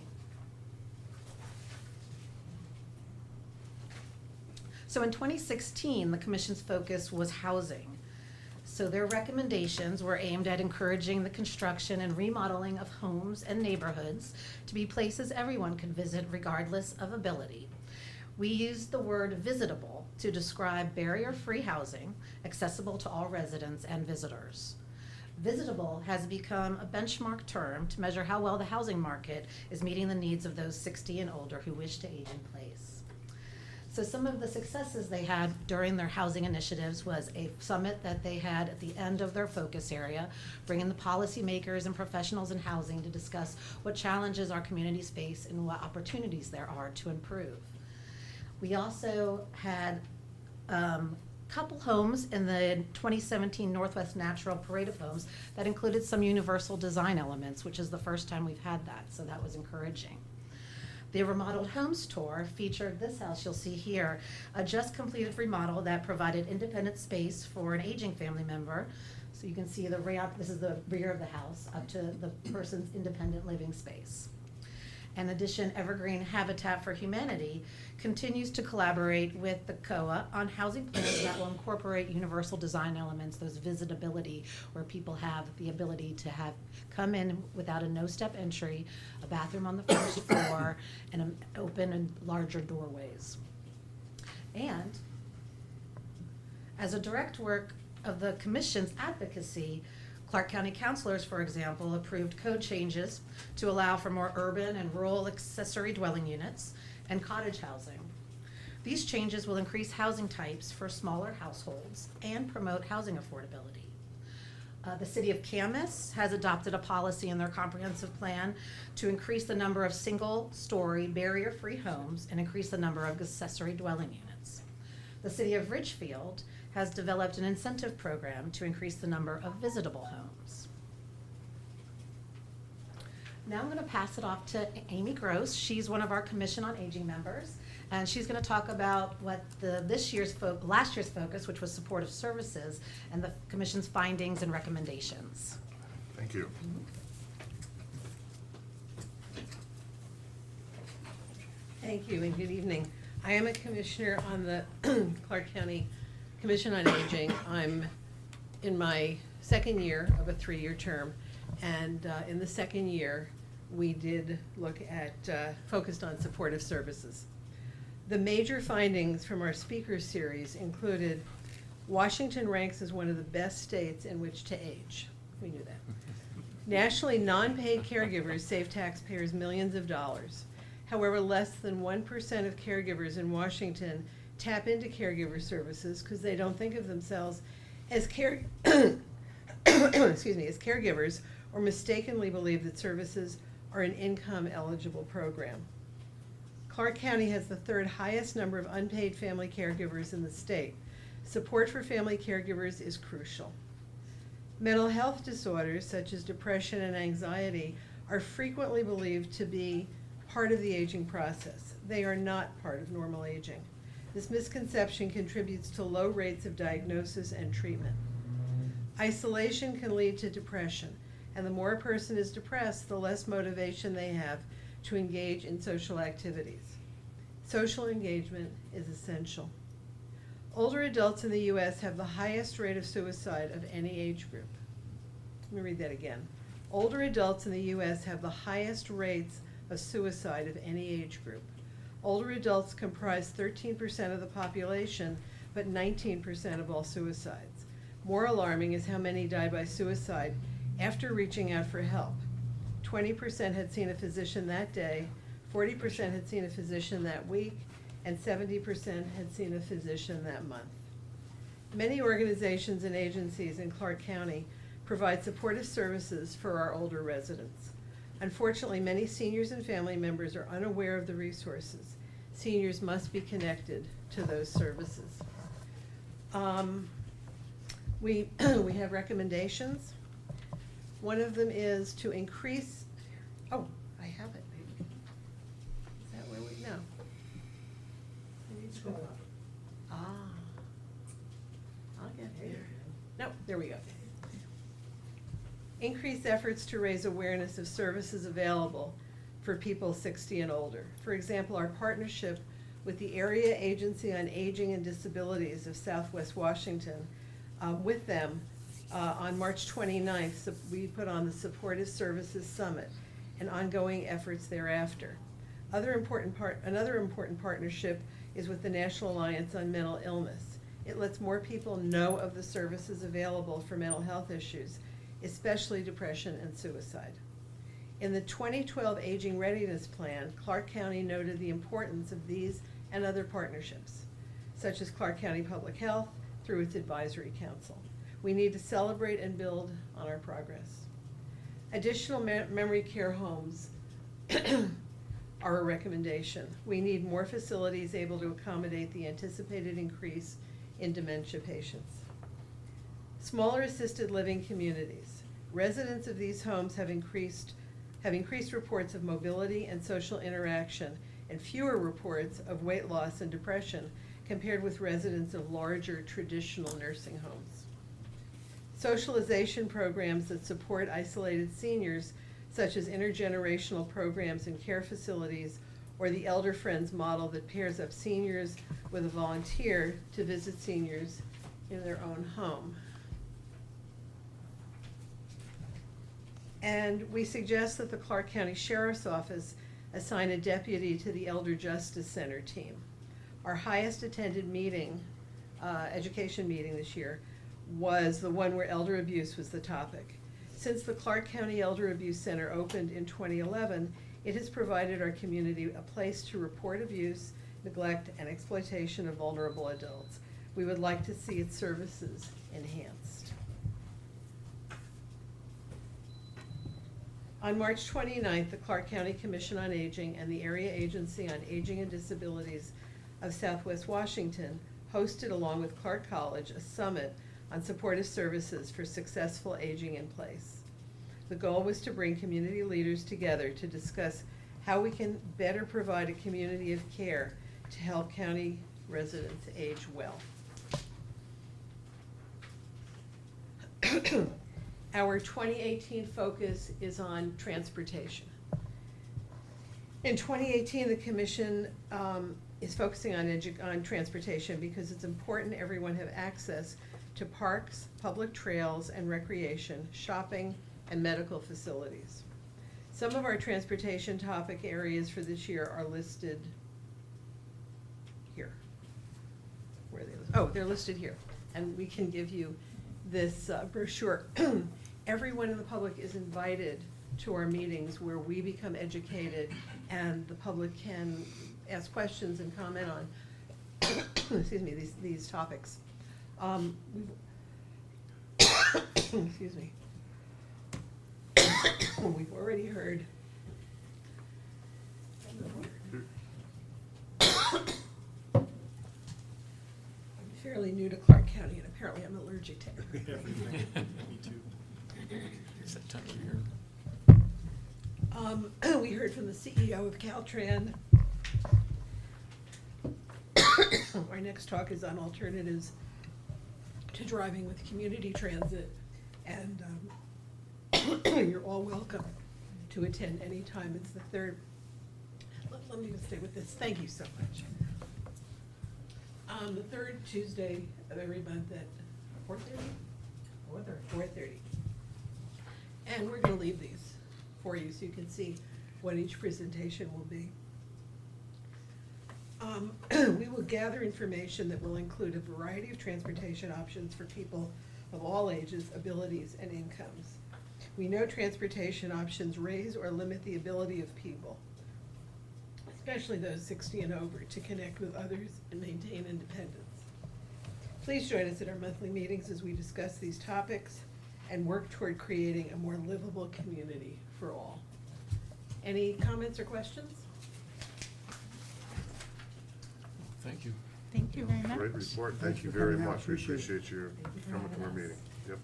So in 2016, the commission's focus was housing. So their recommendations were aimed at encouraging the construction and remodeling of homes and neighborhoods to be places everyone could visit regardless of ability. We used the word visitable to describe barrier-free housing accessible to all residents and visitors. Visitable has become a benchmark term to measure how well the housing market is meeting the needs of those 60 and older who wish to age in place. So some of the successes they had during their housing initiatives was a summit that they had at the end of their focus area, bringing the policymakers and professionals in housing to discuss what challenges our communities face and what opportunities there are to improve. We also had couple homes in the 2017 Northwest Natural Parade of Homes that included some universal design elements, which is the first time we've had that, so that was encouraging. The Remodeled Homes Tour featured this house you'll see here, a just completed remodel that provided independent space for an aging family member. So you can see the ramp, this is the rear of the house, up to the person's independent living space. In addition, Evergreen Habitat for Humanity continues to collaborate with the COA on housing plans that will incorporate universal design elements, those visitability, where people have the ability to have come in without a no-step entry, a bathroom on the first floor, and open and larger doorways. And as a direct work of the Commission's advocacy, Clark County councilors, for example, approved code changes to allow for more urban and rural accessory dwelling units and cottage housing. These changes will increase housing types for smaller households and promote housing affordability. The city of Camas has adopted a policy in their comprehensive plan to increase the number of single-story barrier-free homes and increase the number of accessory dwelling units. The city of Ridgefield has developed an incentive program to increase the number of visitable homes. Now I'm going to pass it off to Amy Gross. She's one of our Commission on Aging members, and she's going to talk about what last year's focus, which was supportive services, and the Commission's findings and recommendations. Thank you. Thank you and good evening. I am a commissioner on the Clark County Commission on Aging. I'm in my second year of a 3-year term, and in the second year, we did look at, focused on supportive services. The major findings from our speaker series included Washington ranks as one of the best states in which to age. We knew that. Nationally, non-paid caregivers save taxpayers millions of dollars. However, less than 1% of caregivers in Washington tap into caregiver services because they don't think of themselves as as caregivers, or mistakenly believe that services are an income-eligible program. Clark County has the 3rd highest number of unpaid family caregivers in the state. Support for family caregivers is crucial. Mental health disorders such as depression and anxiety are frequently believed to be part of the aging process. They are not part of normal aging. This misconception contributes to low rates of diagnosis and treatment. Isolation can lead to depression, and the more a person is depressed, the less motivation they have to engage in social activities. Social engagement is essential. Older adults in the U.S. have the highest rate of suicide of any age group. Let me read that again. Older adults in the U.S. have the highest rates of suicide of any age group. Older adults comprise 13% of the population, but 19% of all suicides. More alarming is how many die by suicide after reaching out for help. 20% had seen a physician that day, 40% had seen a physician that week, and 70% had seen a physician that month. Many organizations and agencies in Clark County provide supportive services for our older residents. Unfortunately, many seniors and family members are unaware of the resources. Seniors must be connected to those services. We have recommendations. One of them is to increase, oh, I have it. Is that where we, no. I need to go up. I'll get there. No, there we go. Increase efforts to raise awareness of services available for people 60 and older. For example, our partnership with the Area Agency on Aging and Disabilities of Southwest Washington, with them on March 29th, we put on the Supportive Services Summit and ongoing efforts thereafter. Another important partnership is with the National Alliance on Mental Illness. It lets more people know of the services available for mental health issues, especially depression and suicide. In the 2012 Aging Readiness Plan, Clark County noted the importance of these and other partnerships, such as Clark County Public Health through its advisory council. We need to celebrate and build on our progress. Additional memory care homes are a recommendation. We need more facilities able to accommodate the anticipated increase in dementia patients. Smaller assisted living communities. Residents of these homes have increased reports of mobility and social interaction and fewer reports of weight loss and depression compared with residents of larger traditional nursing homes. Socialization programs that support isolated seniors, such as intergenerational programs in care facilities, or the Elder Friends model that pairs up seniors with a volunteer to visit seniors in their own home. And we suggest that the Clark County Sheriff's Office assign a deputy to the Elder Justice Center team. Our highest attended meeting, education meeting this year, was the one where elder abuse was the topic. Since the Clark County Elder Abuse Center opened in 2011, it has provided our community a place to report abuse, neglect, and exploitation of vulnerable adults. We would like to see its services enhanced. On March 29th, the Clark County Commission on Aging and the Area Agency on Aging and Disabilities of Southwest Washington hosted along with Clark College a summit on supportive services for successful aging in place. The goal was to bring community leaders together to discuss how we can better provide a community of care to help county residents age well. Our 2018 focus is on transportation. In 2018, the commission is focusing on transportation because it's important everyone have access to parks, public trails and recreation, shopping, and medical facilities. Some of our transportation topic areas for this year are listed here. Where are they listed? Oh, they're listed here, and we can give you this brochure. Everyone in the public is invited to our meetings where we become educated and the public can ask questions and comment on, excuse me, these topics. Excuse me. We've already heard. I'm fairly new to Clark County and apparently I'm allergic to everything. Me too. It's that time of year. We heard from the CEO of Caltrans. Our next talk is on alternatives to driving with community transit, and you're all welcome to attend anytime. It's the third, let me stay with this, thank you so much. The third Tuesday of every month at 4:30? 4:30. And we're gonna leave these for you so you can see what each presentation will be. We will gather information that will include a variety of transportation options for people of all ages, abilities, and incomes. We know transportation options raise or limit the ability of people, especially those 60 and over, to connect with others and maintain independence. Please join us at our monthly meetings as we discuss these topics and work toward creating a more livable community for all. Any comments or questions? Thank you. Thank you very much. Great report, Thanks thank you for very coming out. much, we Appreciate it. appreciate you coming to our meeting, yep.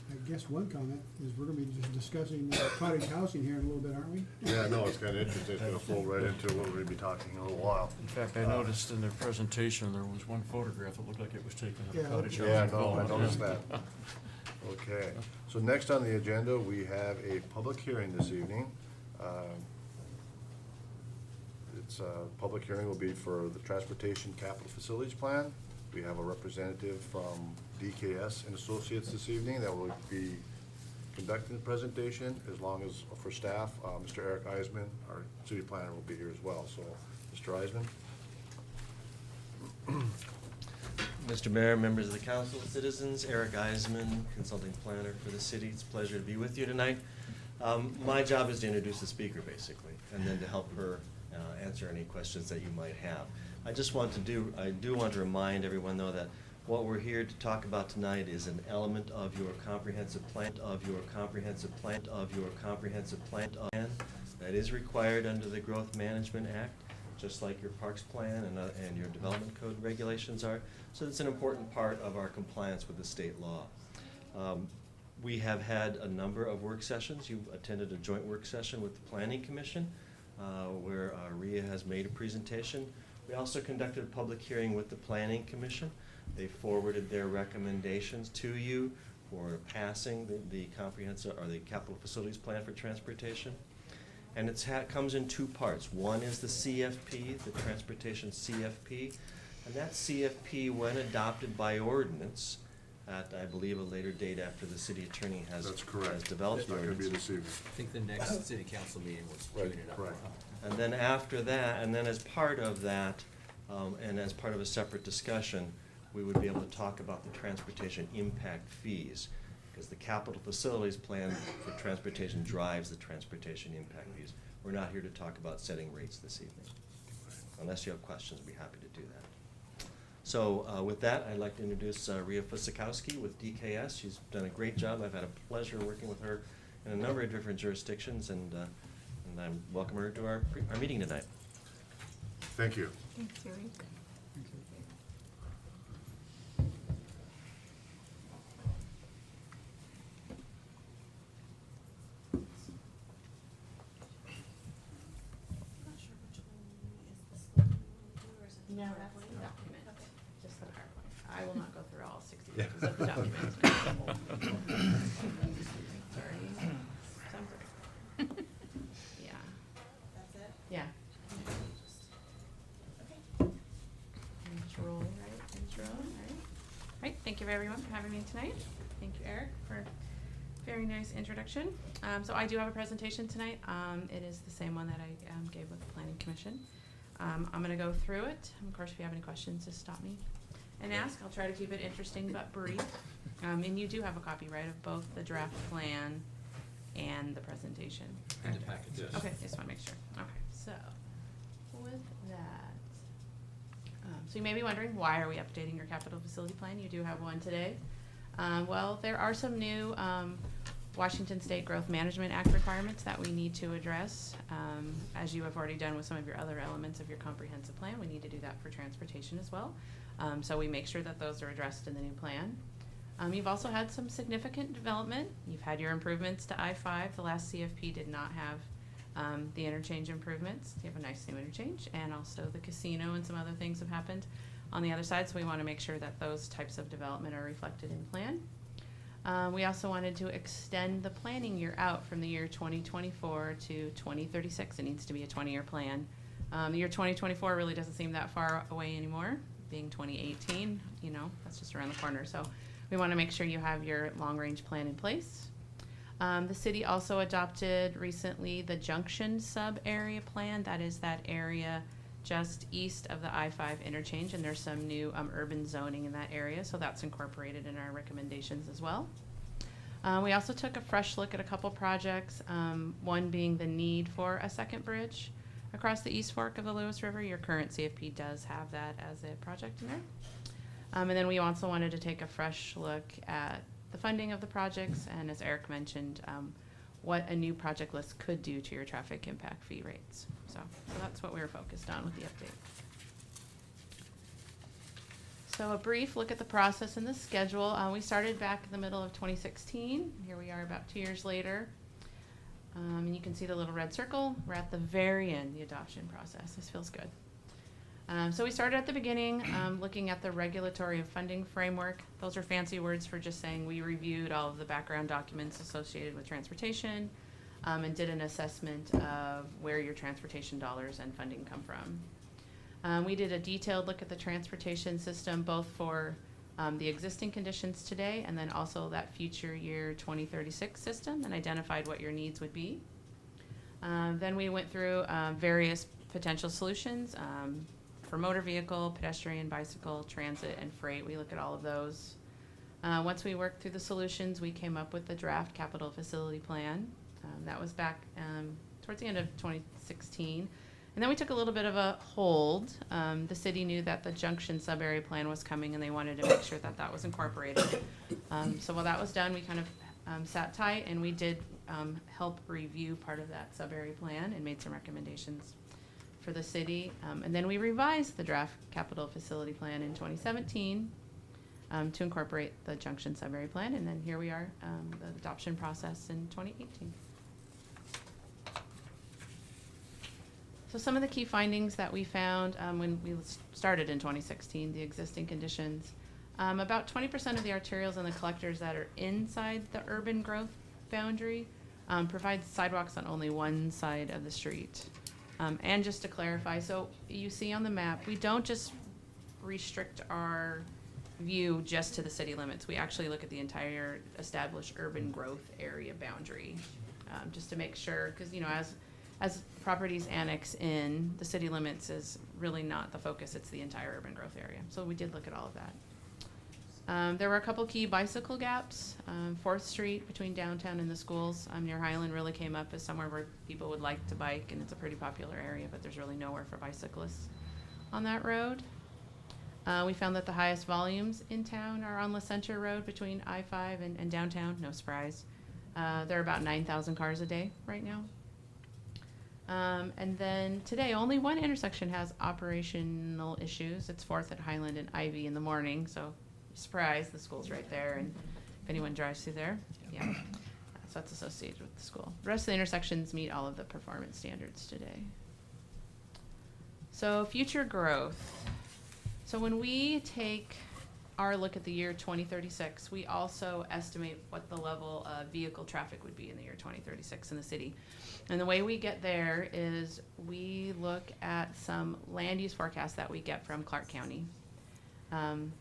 I guess one comment is we're gonna be just discussing cottage housing here in a little bit, aren't we? Yeah, no, it's kinda interesting, it's gonna fold right into what we're gonna be talking in a little while. In fact, I noticed in their presentation, there was one photograph that looked like it was taken of Yeah, a cottage house. Yeah, no, I noticed that. Okay, so next on the agenda, we have a public hearing this evening. It's a public hearing will be for the Transportation Capital Facilities Plan. We have a representative from DKS and Associates this evening that will be conducting the presentation, as long as for staff, Mr. Eric Eisman, our city planner, will be here as well. So, Mr. Eisman? Mr. Mayor, members of the council, citizens, Eric Eisman, consulting planner for the city. It's a pleasure to be with you tonight. My job is to introduce the speaker, basically, and then to help her answer any questions that you might have. I do want to remind everyone, though, that what we're here to talk about tonight is an element of your comprehensive plan, that is required under the Growth Management Act, just like your Parks Plan and your Development Code regulations are. So it's an important part of our compliance with the state law. We have had a number of work sessions. You've attended a joint work session with the Planning Commission, where RIA has made a presentation. We also conducted a public hearing with the Planning Commission. They forwarded their recommendations to you for passing the comprehensive, or the capital facilities plan for transportation. And it comes in two parts. One is the CFP, the transportation CFP, and that CFP, when adopted by ordinance at, I believe, a later date after the city attorney has That's correct. has developed It's the not gonna be ordinance. this evening. I think the next city council meeting was Right, queuing it up. correct. And then after that, and then as part of that, and as part of a separate discussion, we would be able to talk about the transportation impact fees, because the capital facilities plan for transportation drives the transportation impact fees. We're not here to talk about setting rates this evening. Unless you have questions, I'd be happy to do that. So with that, I'd like to introduce Rhea Fusikowski with DKS. She's done a great job. I've had a pleasure working with her in a number of different jurisdictions, and I'm welcome her to our meeting tonight. Thank you. Thanks, Eric. Not sure which one is the slip you want to do, or is it the No, PowerPoint? that's the document, Okay. just the PowerPoint. I will not go through all 60 Yeah. pages of the document. Sorry. Yeah, That's it? yeah. Okay. Intro, right, intro, right. Right, thank you everyone for having me tonight. Thank you, Eric, for a very nice introduction. So I do have a presentation tonight. It is the same one that I gave with the Planning Commission. I'm gonna go through it. Of course, if you have any questions, just stop me and ask. I'll try to keep it interesting but brief. And you do have a copy, right, of both the draft plan and the presentation? And the package, yes. Okay, just wanna make sure. Okay, so with that, so you may be wondering, why are we updating your capital facility plan? You do have one today. Well, there are some new Washington State Growth Management Act requirements that we need to address. As you have already done with some of your other elements of your comprehensive plan, we need to do that for transportation as well. So we make sure that those are addressed in the new plan. You've also had some significant development. You've had your improvements to I-5. The last CFP did not have the interchange improvements. You have a nice new interchange, and also the casino and some other things have happened on the other side, so we want to make sure that those types of development are reflected in the plan. We also wanted to extend the planning year out from the year 2024 to 2036. It needs to be a 20-year plan. The year 2024 really doesn't seem that far away anymore, being 2018, you know, that's just around the corner. So we want to make sure you have your long-range plan in place. The city also adopted recently the Junction sub-area plan. That is that area just east of the I-5 interchange, and there's some new urban zoning in that area, so that's incorporated in our recommendations as well. We also took a fresh look at a couple projects, one being the need for a second bridge across the East Fork of the Lewis River. Your current CFP does have that as a project in there. And then we also wanted to take a fresh look at the funding of the projects, and as Eric mentioned, what a new project list could do to your traffic impact fee rates. So that's what we were focused on with the update. So a brief look at the process and the schedule. We started back in the middle of 2016. Here we are about 2 years later. And you can see the little red circle. We're at the very end, the adoption process. This feels good. So we started at the beginning, looking at the regulatory and funding framework. Those are fancy words for just saying we reviewed all of the background documents associated with transportation, and did an assessment of where your transportation dollars and funding come from. We did a detailed look at the transportation system, both for the existing conditions today and then also that future year 2036 system, and identified what your needs would be. Then we went through various potential solutions for motor vehicle, pedestrian, bicycle, transit, and freight. We look at all of those. Once we worked through the solutions, we came up with the draft capital facility plan. That was back towards the end of 2016. And then we took a little bit of a hold. The city knew that the Junction sub-area plan was coming, and they wanted to make sure that that was incorporated. So while that was done, we kind of sat tight, and we did help review part of that sub-area plan and made some recommendations for the city. And then we revised the draft capital facility plan in 2017 to incorporate the Junction sub-area plan. And then here we are, the adoption process in 2018. So some of the key findings that we found when we started in 2016, the existing conditions, about 20% of the arterials and the collectors that are inside the urban growth boundary provide sidewalks on only one side of the street. And just to clarify, so you see on the map, we don't just restrict our view just to the city limits. We actually look at the entire established urban growth area boundary, just to make sure, because, you know, as properties annex in, the city limits is really not the focus, it's the entire urban growth area. So we did look at all of that. There were a couple key bicycle gaps. 4th Street between downtown and the schools near Highland really came up as somewhere where people would like to bike, and it's a pretty popular area, but there's really nowhere for bicyclists on that road. We found that the highest volumes in town are on La Center Road between I-5 and downtown, no surprise. There are about 9,000 cars a day right now. And then today, only one intersection has operational issues. It's 4th at Highland and Ivy in the morning, so surprise, the school's right there, and if anyone drives through there, yeah. So that's associated with the school. The rest of the intersections meet all of the performance standards today. So future growth. So when we take our look at the year 2036, we also estimate what the level of vehicle traffic would be in the year 2036 in the city. And the way we get there is we look at some land use forecasts that we get from Clark County. And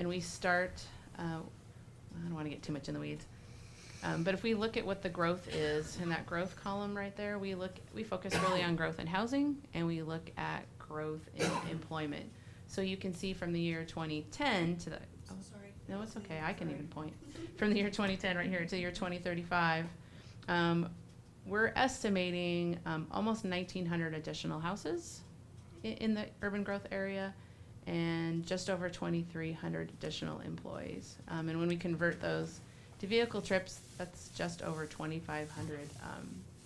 we start, I don't want to get too much in the weeds, but if we look at what the growth is in that growth column right there, we focus really on growth in housing, and we look at growth in employment. So you can see from the year 2010 to the, oh, Sorry. no, it's okay, I can even point. From the year 2010 right here to the year 2035, we're estimating almost 1,900 additional houses in the urban growth area, and just over 2,300 additional employees. And when we convert those to vehicle trips, that's just over 2,500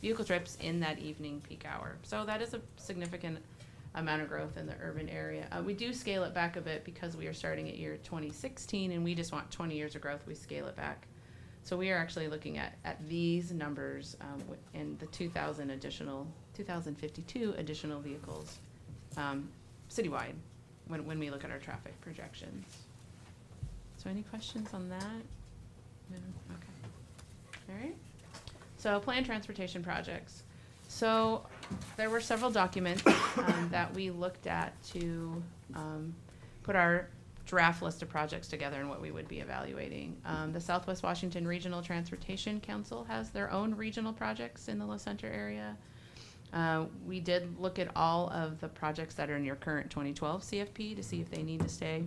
vehicle trips in that evening peak hour. So that is a significant amount of growth in the urban area. We do scale it back a bit because we are starting at year 2016, and we just want 20 years of growth. We scale it back. So we are actually looking at these numbers and the 2,052 additional vehicles citywide when we look at our traffic projections. So any questions on that? No? Okay. All right. So planned transportation projects. So there were several documents that we looked at to put our draft list of projects together and what we would be evaluating. The Southwest Washington Regional Transportation Council has their own regional projects in the La Center area. We did look at all of the projects that are in your current 2012 CFP to see if they need to stay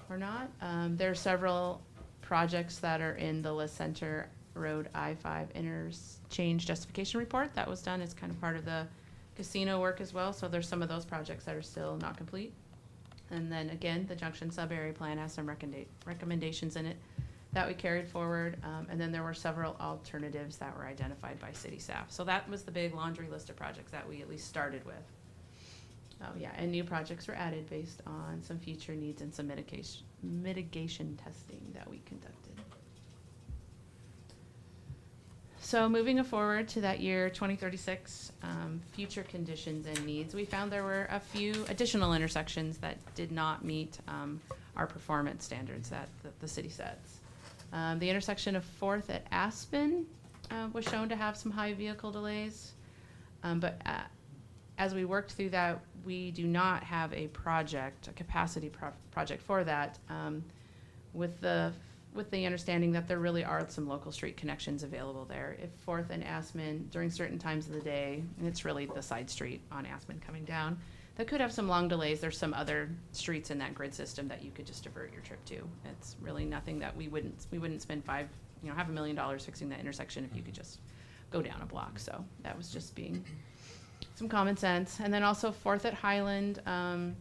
or not. There are several projects that are in the La Center Road I-5 interchange justification report that was done as kind of part of the casino work as well. So there's some of those projects that are still not complete. And then again, the Junction Sub-Area Plan has some recommendations in it that we carried forward. And then there were several alternatives that were identified by city staff. So that was the big laundry list of projects that we at least started with. Yeah, and new projects were added based on some future needs and some mitigation testing that we conducted. So moving forward to that year 2036, future conditions and needs, we found there were a few additional intersections that did not meet our performance standards that the city sets. The intersection of 4th at Aspen was shown to have some high vehicle delays, but as we worked through that, we do not have a project, a capacity project for that, with the understanding that there really are some local street connections available there. If 4th and Aspen, during certain times of the day, and it's really the side street on Aspen coming down, that could have some long delays. There's some other streets in that grid system that you could just divert your trip to. It's really nothing that we wouldn't spend $500,000 fixing that intersection if you could just go down a block. So that was just being some common sense. And then also 4th at Highland, down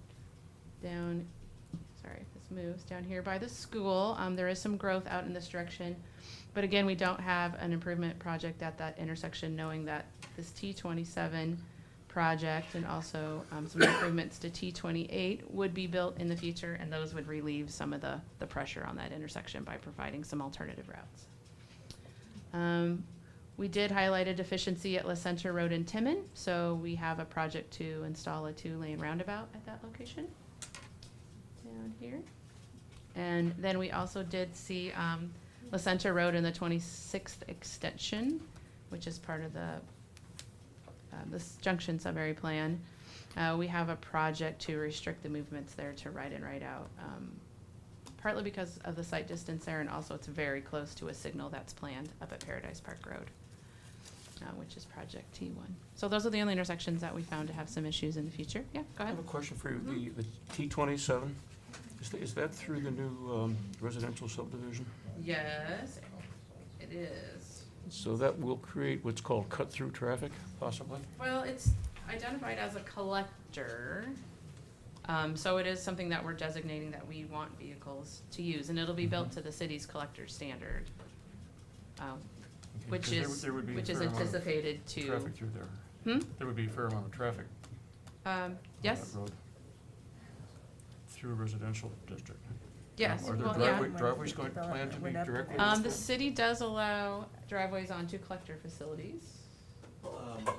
here by the school. There is some growth out in this direction, but again, we don't have an improvement project at that intersection, knowing that this T27 project and also some improvements to T28 would be built in the future, and those would relieve some of the pressure on that intersection by providing some alternative routes. We did highlight a deficiency at La Center Road in Timmin, so we have a project to install a 2-lane roundabout at that location down here. And then we also did see La Center Road in the 26th extension, which is part of this Junction Sub-Area Plan. We have a project to restrict the movements there to right in, right out, partly because of the site distance there, and also it's very close to a signal that's planned up at Paradise Park Road, which is Project T1. So those are the only intersections that we found to have some issues in the future. Yeah, go I ahead. have a question for you. The T27, is that through the new residential subdivision? Yes, it is. So that will create what's called cut-through traffic, possibly? Well, it's identified as a collector. So it is something that we're designating that we want vehicles to use, and it'll be built to the city's collector standard, which is There would be a which is fair amount of anticipated to. Traffic through there. There would be a fair amount of traffic on Yes, that road through a residential district. yes, Are there well, yeah. driveways going, planned to be directly? The city does allow driveways onto collector facilities,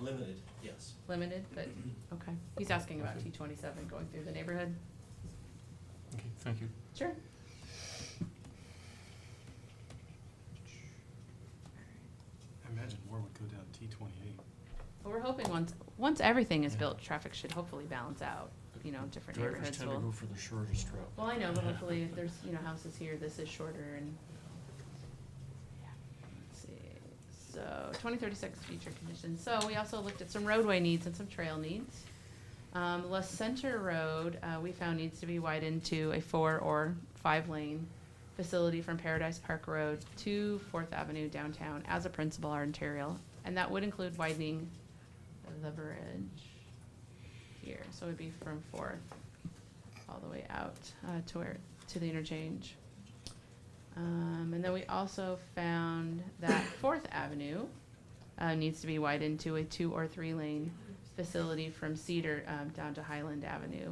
Limited, yes. limited, but, okay. He's asking about T27 going through the neighborhood. Okay, thank you. Sure. I imagine more would go down T28. Well, we're hoping once everything is built, traffic should hopefully balance out, different Drivers neighborhoods tend to will. go for the shortest route. Well, I know, but hopefully if there's, houses here, this is shorter and, yeah, let's see. So, 2036 future conditions. So we also looked at some roadway needs and some trail needs. La Center Road, we found needs to be widened to a 4 or 5 lane facility from Paradise Park Road to 4th Avenue downtown as a principal arterial. And that would include widening the bridge here. So it would be from 4th all the way out to the interchange. And then we also found that 4th Avenue needs to be widened to a 2 or 3 lane facility from Cedar down to Highland Avenue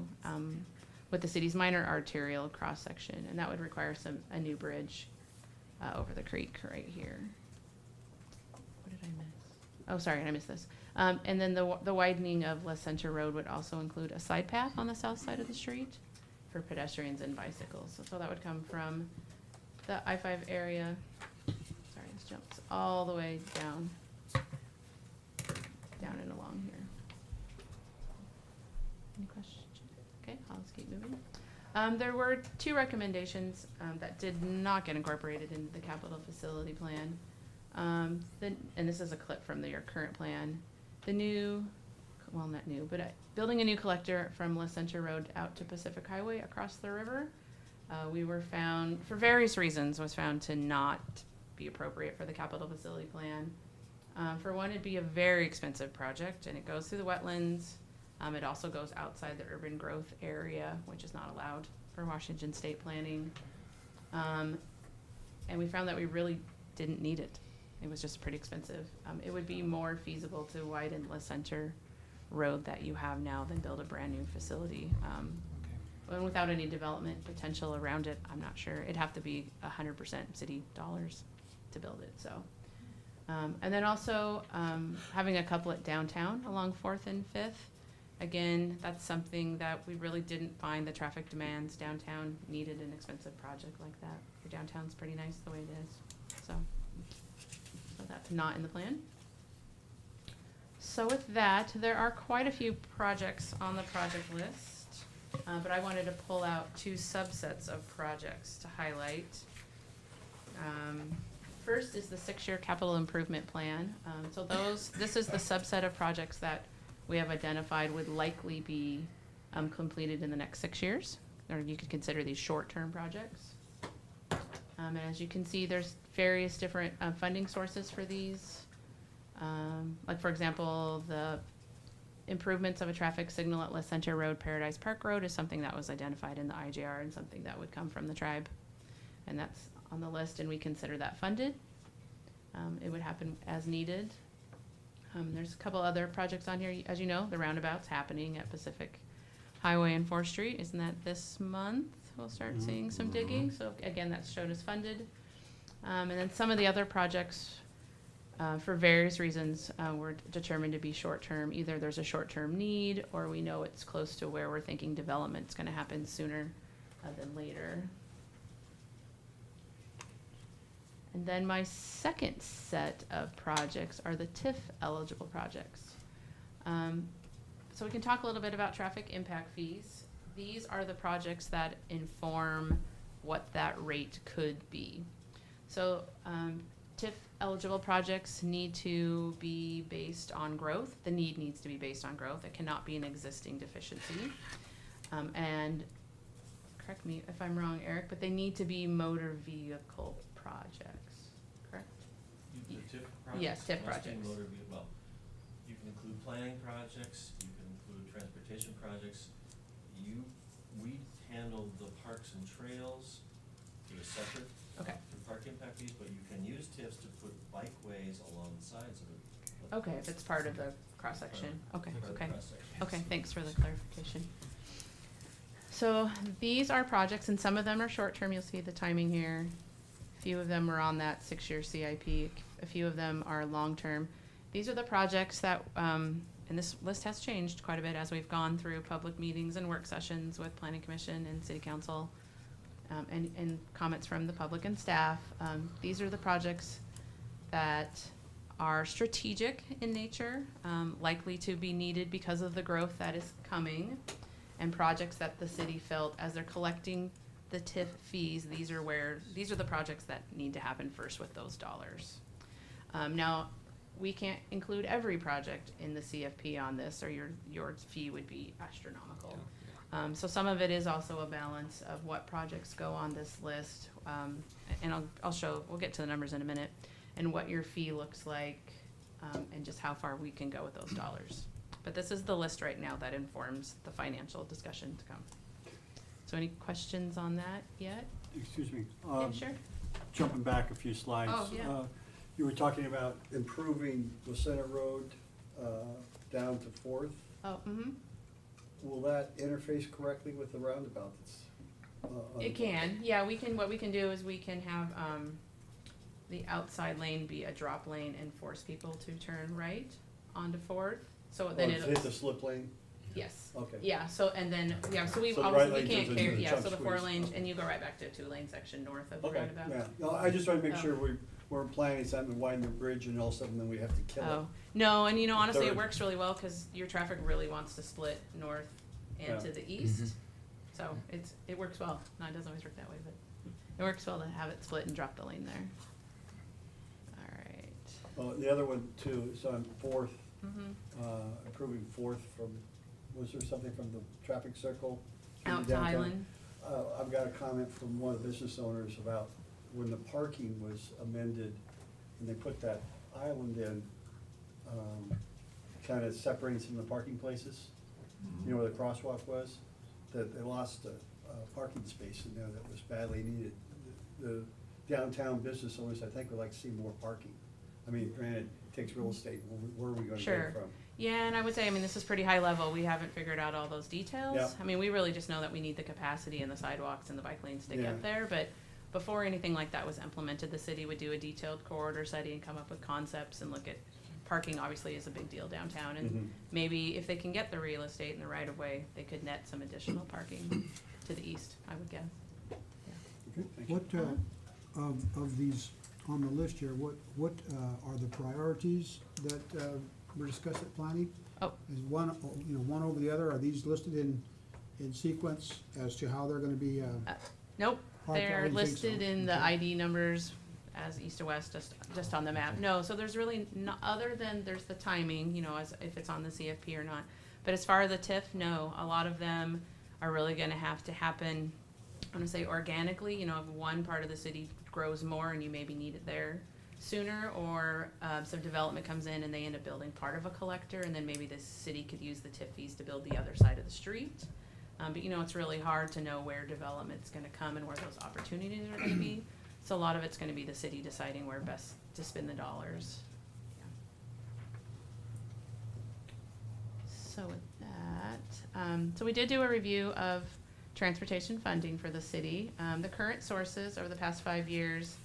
with the city's minor arterial cross section, and that would require a new bridge over the creek right here. What did I miss? Oh, sorry, I missed this. And then the widening of La Center Road would also include a side path on the south side of the street for pedestrians and bicycles. So that would come from the I-5 area. Sorry, this jumps all the way down and along here. Any questions? Okay, I'll just keep moving. There were 2 recommendations that did not get incorporated into the capital facility plan. And this is a clip from your current plan. The new, well, not new, but building a new collector from La Center Road out to Pacific Highway across the river. We were found, for various reasons, was found to not be appropriate for the capital facility plan. For one, it'd be a very expensive project, and it goes through the wetlands. It also goes outside the urban growth area, which is not allowed for Washington state planning. And we found that we really didn't need it. It was just pretty expensive. It would be more feasible to widen La Center Road that you have now than build a brand new facility. And without any development potential around it, I'm not sure. It'd have to be 100% city dollars to build it, so. And then also having a couplet downtown along 4th and 5th. Again, that's something that we really didn't find the traffic demands downtown needed an expensive project like that. Your downtown's pretty nice the way it is, so that's not in the plan. So with that, there are quite a few projects on the project list, but I wanted to pull out 2 subsets of projects to highlight. First is the 6-year capital improvement plan. So this is the subset of projects that we have identified would likely be completed in the next 6 years, or you could consider these short-term projects. And as you can see, there's various different funding sources for these. Like for example, the improvements of a traffic signal at La Center Road, Paradise Park Road is something that was identified in the IJR and something that would come from the tribe. And that's on the list, and we consider that funded. It would happen as needed. There's a couple other projects on here. As you know, the roundabout's happening at Pacific Highway and 4th Street. Isn't that this month? We'll start seeing some digging. So again, that's shown as funded. And then some of the other projects, for various reasons, were determined to be short-term. Either there's a short-term need, or we know it's close to where we're thinking development's gonna happen sooner than later. And then my second set of projects are the TIF eligible projects. So we can talk a little bit about traffic impact fees. These are the projects that inform what that rate could be. So TIF eligible projects need to be based on growth. The need needs to be based on growth. It cannot be an existing deficiency. And correct me if I'm wrong, Eric, but they need to be motor vehicle projects, correct? The TIF projects? Yes, TIF Must be projects. well, you can include planning projects, you can include transportation projects. We handle the parks and trails through a separate Okay. park impact fees, but you can use TIFs to put bikeways along the sides of Okay, if it's part of the cross-section, okay, Part of the okay. cross-section. Okay, thanks for the clarification. So these are projects, and some of them are short-term, you'll see the timing here. A few of them are on that 6-year CIP, a few of them are long-term. These are the projects that, and this list has changed quite a bit as we've gone through public meetings and work sessions with Planning Commission and City Council, and comments from the public and staff. These are the projects that are strategic in nature, likely to be needed because of the growth that is coming, and projects that the city felt as they're collecting the TIF fees, these are the projects that need to happen first with those dollars. Now, we can't include every project in the CFP on this, or your fee would be astronomical. So some of it is also a balance of what projects go on this list, and we'll get to the numbers in a minute, and what your fee looks like, and just how far we can go with those dollars. But this is the list right now that informs the financial discussion to come. So any questions on that yet? Excuse me. Yeah, sure. Jumping back a few slides. Oh, yeah. You were talking about improving the Center Road down to Fourth. Oh, mm-hmm. Will that interface correctly with the roundabout that's? It can, yeah, what we can do is we can have, the outside lane be a drop lane and force people to turn right onto Fourth, so then Oh, it'll. hit the slip lane? Yes. Okay. Yeah, so, and then, so we So the obviously, right we lane can't turns carry, into the yeah, chop so the 4 squeeze. lanes, and you go right back to a 2-lane section north of the Okay, roundabout. yeah. No, I just wanted to make Oh. sure we weren't planning something to widen the bridge and all of a sudden then we have to kill it. Oh, no, and honestly, it Third. works really well, cause your traffic really wants to split north and Yeah. to the east. So it works well. No, it doesn't always work that way, but it works well to have it split and drop the lane there. All right. Well, the other one too is on Fourth, Mm-hmm. improving Fourth from, was there something from the traffic circle? Out to downtown? Highland. I've got a comment from one of the business owners about when the parking was amended and they put that island in, kind of separating some of the parking places. You know where the crosswalk was? That they lost a parking space in there that was badly needed. The downtown business owners, I think, would like to see more parking. I mean, granted, it takes real estate, where are we gonna get Sure. it from? Yeah, and I would say, this is pretty high level. We haven't figured out all those details. Yeah. We really just know that we need the capacity and the sidewalks and the bike lanes to Yeah. get there, but before anything like that was implemented, the city would do a detailed corridor study and come up with concepts and look at parking. Obviously is a big deal downtown, and Mhm. maybe if they can get the real estate and the right of way, they could net some additional parking to the east, I would guess. Okay, thank you. What, of these on the list here, what are the priorities that were discussed at planning? Oh. Is one, one over the other? Are these listed in sequence as to how they're gonna be, Nope, Park, I they're didn't think so. listed in the Okay. ID numbers as east to west, just on the map. No, so there's really no, other than there's the timing, as if it's on the CFP or not. But as far as the TIF, no, a lot of them are really gonna have to happen, I wanna say organically, if one part of the city grows more and you maybe need it there sooner, or some development comes in and they end up building part of a collector, and then maybe the city could use the TIF fees to build the other side of the street. But it's really hard to know where development's gonna come and where those opportunities are gonna be. So a lot of it's gonna be the city deciding where best to spend the dollars. So with that, so we did do a review of transportation funding for the city. The current sources over the past 5 years,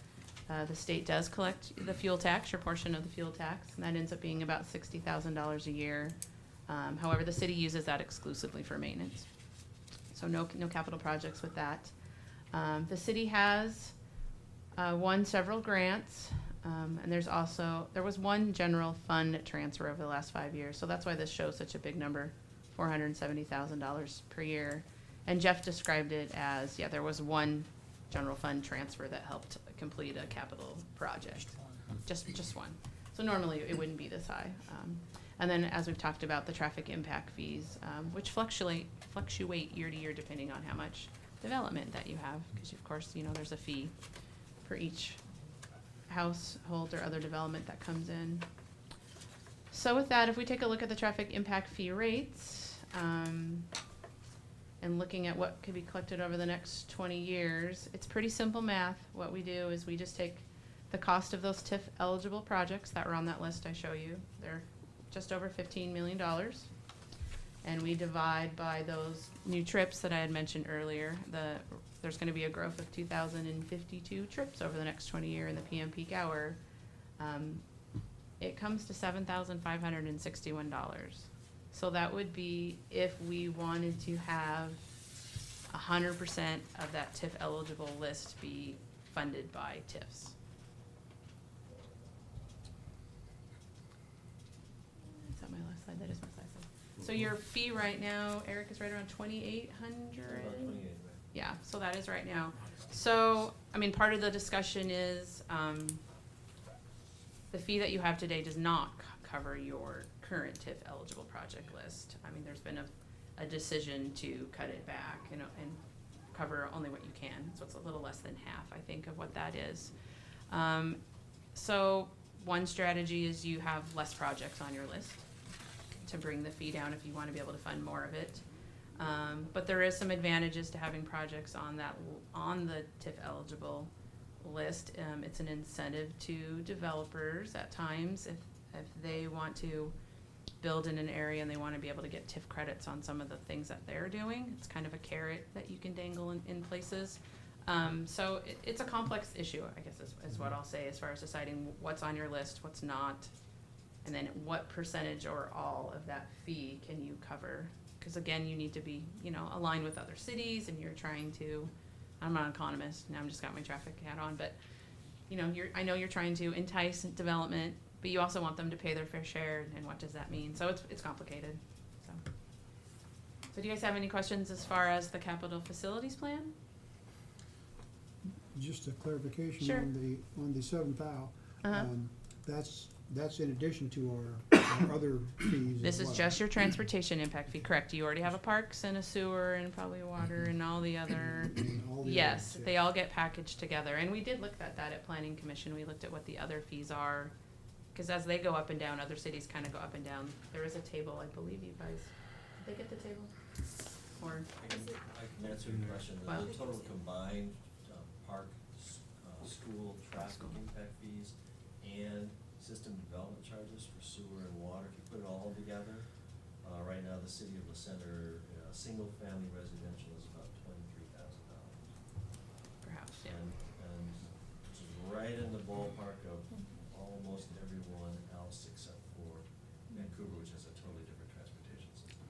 the state does collect the fuel tax, your portion of the fuel tax, and that ends up being about $60,000 a year. However, the city uses that exclusively for maintenance. So no capital projects with that. The city has won several grants, and there was one general fund transfer over the last 5 years. So that's why this shows such a big number, $470,000 per year. And Jeff described it as, there was one general fund transfer that helped complete a capital project. Just one. So normally it wouldn't be this high. And then, as we've talked about, the traffic impact fees, which fluctuate year to year depending on how much development that you have. Because of course, there's a fee for each household or other development that comes in. So with that, if we take a look at the traffic impact fee rates, and looking at what could be collected over the next 20 years, it's pretty simple math. What we do is we just take The cost of those TIF eligible projects that were on that list I show you, they're just over $15 million. And we divide by those new trips that I had mentioned earlier. There's gonna be a growth of 2,052 trips over the next 20 year in the PM peak hour. It comes to $7,561. So that would be if we wanted to have 100% of that TIF eligible list be funded by TIFs. Is that my last slide? That is my last slide. So your fee right now, Eric, is right around 2,800? About 28, right? Yeah, so that is right now. So, I mean, part of the discussion is, the fee that you have today does not cover your current TIF eligible project list. I mean, there's been a decision to cut it back, you know, and cover only what you can. So it's a little less than half, I think, of what that is. So one strategy is you have less projects on your list to bring the fee down if you want to be able to fund more of it. But there is some advantages to having projects on the TIF eligible list. It's an incentive to developers at times if they want to build in an area and they want to be able to get TIF credits on some of the things that they're doing. It's kind of a carrot that you can dangle in places. So it's a complex issue, I guess is what I'll say, as far as deciding what's on your list, what's not, and then what percentage or all of that fee can you cover. Because again, you need to be, you know, aligned with other cities, and you're trying to, I'm not an economist, now I'm just got my traffic hat on, but you know, I know you're trying to entice development, but you also want them to pay their fair share, and what does that mean? So it's complicated. So do you guys have any questions as far as the capital facilities plan? Just a clarification Sure. on the 7th Uh-huh. That's in addition to our other fees This as is well. just your transportation impact fee, correct? You already have a parks and a sewer and probably water and all the other. And all the Yes, others, they yeah. all get packaged together, and we did look at that at Planning Commission. We looked at what the other fees are, because as they go up and down, other cities kind of go up and down. There is a table, I believe you guys, did they get the table? Or, I can answer your question. Well- The total combined park, school, traffic impact fees, and system development charges for sewer and water, if you put it all together, right now, the city of La Center, single-family residential is about $23,000. perhaps, yeah. And which is right in the ballpark of almost everyone else except for Vancouver, which has a totally different transportation system.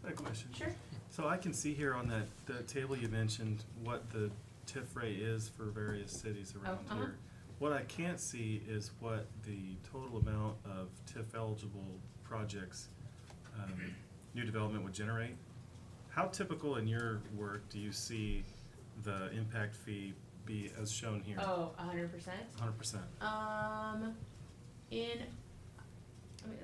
I have a question. Sure. So I can see here on the table you mentioned what the TIF rate is for various cities around uh-huh. here. What I can't see is what the total amount of TIF eligible projects, new development would generate. How typical in your work do you see the impact fee be as shown here? Oh, 100%? 100%.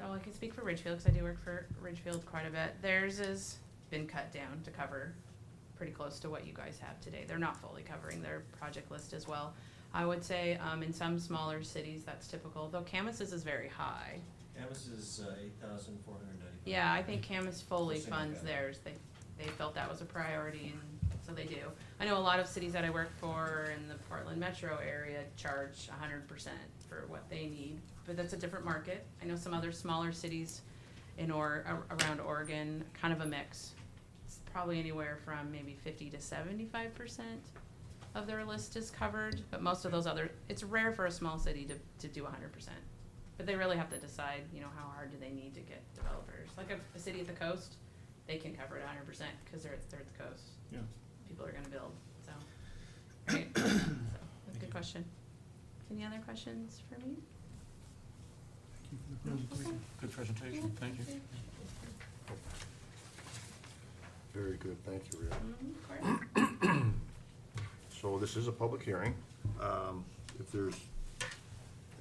I can speak for Ridgefield, because I do work for Ridgefield quite a bit. Theirs has been cut down to cover pretty close to what you guys have today. They're not fully covering their project list as well. I would say, in some smaller cities, that's typical, though Camus's is very high. Camus is $8,495. Yeah, I think Camus fully For single funds family. theirs. They felt that was a priority, and so they do. I know a lot of cities that I work for in the Portland metro area charge 100% for what they need, but that's a different market. I know some other smaller cities around Oregon, kind of a mix. It's probably anywhere from maybe 50 to 75% of their list is covered, but most of those it's rare for a small city to do 100%. But they really have to decide, you know, how hard do they need to get developers. Like a city at the coast, they can cover it 100% because they're at the coast. Yeah. People are gonna build, so. Right. So, that's a good question. Any other questions for me? Thank you for the presentation. Good presentation, thank you. Very good, thank you, Rhea. Of course. So this is a public hearing. If there's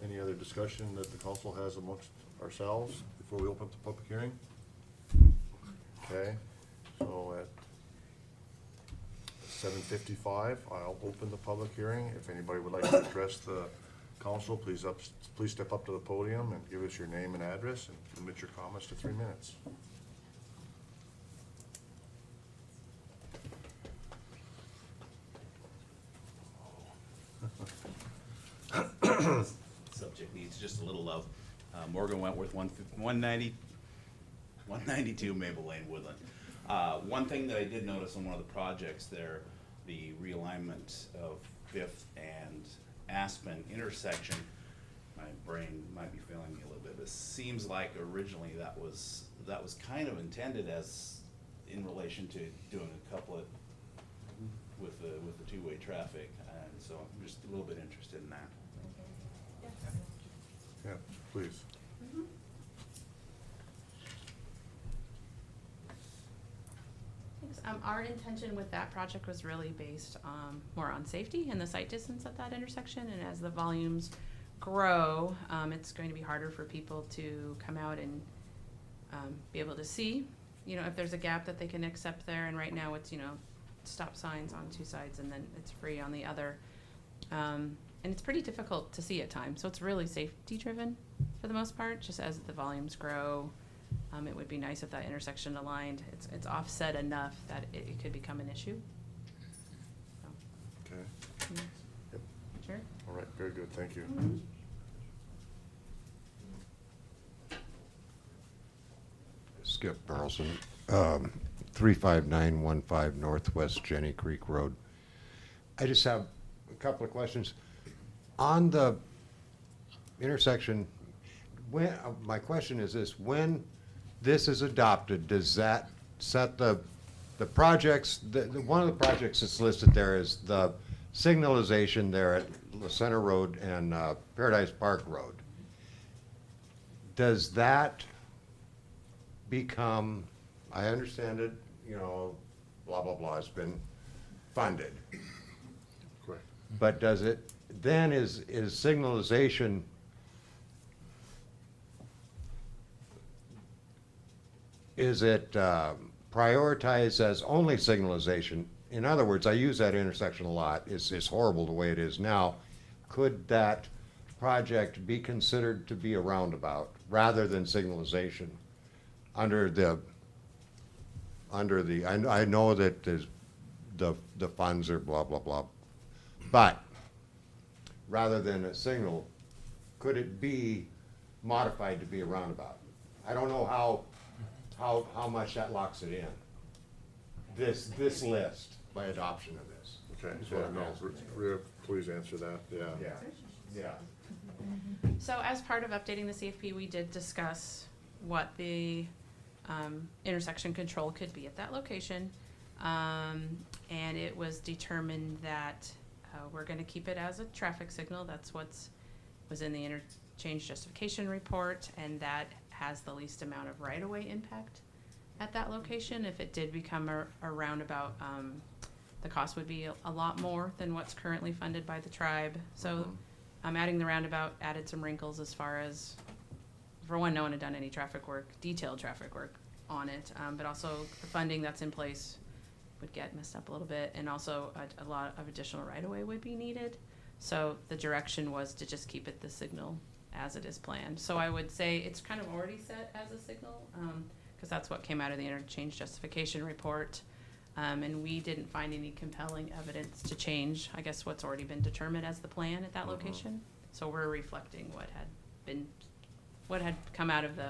any other discussion that the council has amongst ourselves before we open up the public hearing? Okay, so at 7:55, I'll open the public hearing. If anybody would like to address the council, please step up to the podium and give us your name and address and limit your comments to 3 minutes. subject needs just a little love. Morgan Wentworth, 192 Maple Lane, Woodland. One thing that I did notice on one of the projects there, the realignment of Fifth and Aspen intersection, my brain might be failing me a little bit, but it seems like originally that was kind of intended as in relation to doing a couplet with the two-way traffic, and so I'm just a little bit interested in that. Yeah, please. Thanks. Our intention with that project was really based more on safety and the sight distance at that intersection, and as the volumes grow, it's going to be harder for people to come out and be able to see, if there's a gap that they can accept there, and right now it's, stop signs on two sides and then it's free on the other. And it's pretty difficult to see at times, so it's really safety driven for the most part, just as the volumes grow. It would be nice if that intersection aligned. It's offset enough that it could become an issue. So, Okay. yeah. Yep. Sure. All right, very good, thank you. Skip Carlson, 35915 Northwest Jenny Creek Road. I just have a couple of questions. On the intersection, my question is this: when this is adopted, does that set the projects, one of the projects that's listed there is the signalization there at La Center Road and Paradise Park Road. Does that become, I understand it, blah, blah, blah, it's been funded. Correct. But does it, then is signalization, is it prioritized as only signalization? In other words, I use that intersection a lot. It's horrible the way it is now. Could that project be considered to be a roundabout rather than signalization? I know that there's the funds are blah, blah, blah. But rather than a signal, could it be modified to be a roundabout? I don't know how much that locks it in. This list by adoption of this. Okay, Is so what I'm no, asking. Rhea, please answer that, yeah. Yeah. So as part of updating the CFP, we did discuss what the intersection control could be at that location. And it was determined that we're gonna keep it as a traffic signal. That's was in the interchange justification report, and that has the least amount of right-of-way impact at that location. If it did become a roundabout, the cost would be a lot more than what's currently funded by the tribe. So adding the roundabout added some wrinkles as far as, for one, no one had done any traffic work, detailed traffic work on it, but also the funding that's in place would get messed up a little bit, and also a lot of additional right-of-way would be needed. So the direction was to just keep it the signal as it is planned. So I would say it's kind of already set as a signal, because that's what came out of the interchange justification report. And we didn't find any compelling evidence to change, I guess, what's already been determined as the plan at that location. So we're reflecting what had come out of the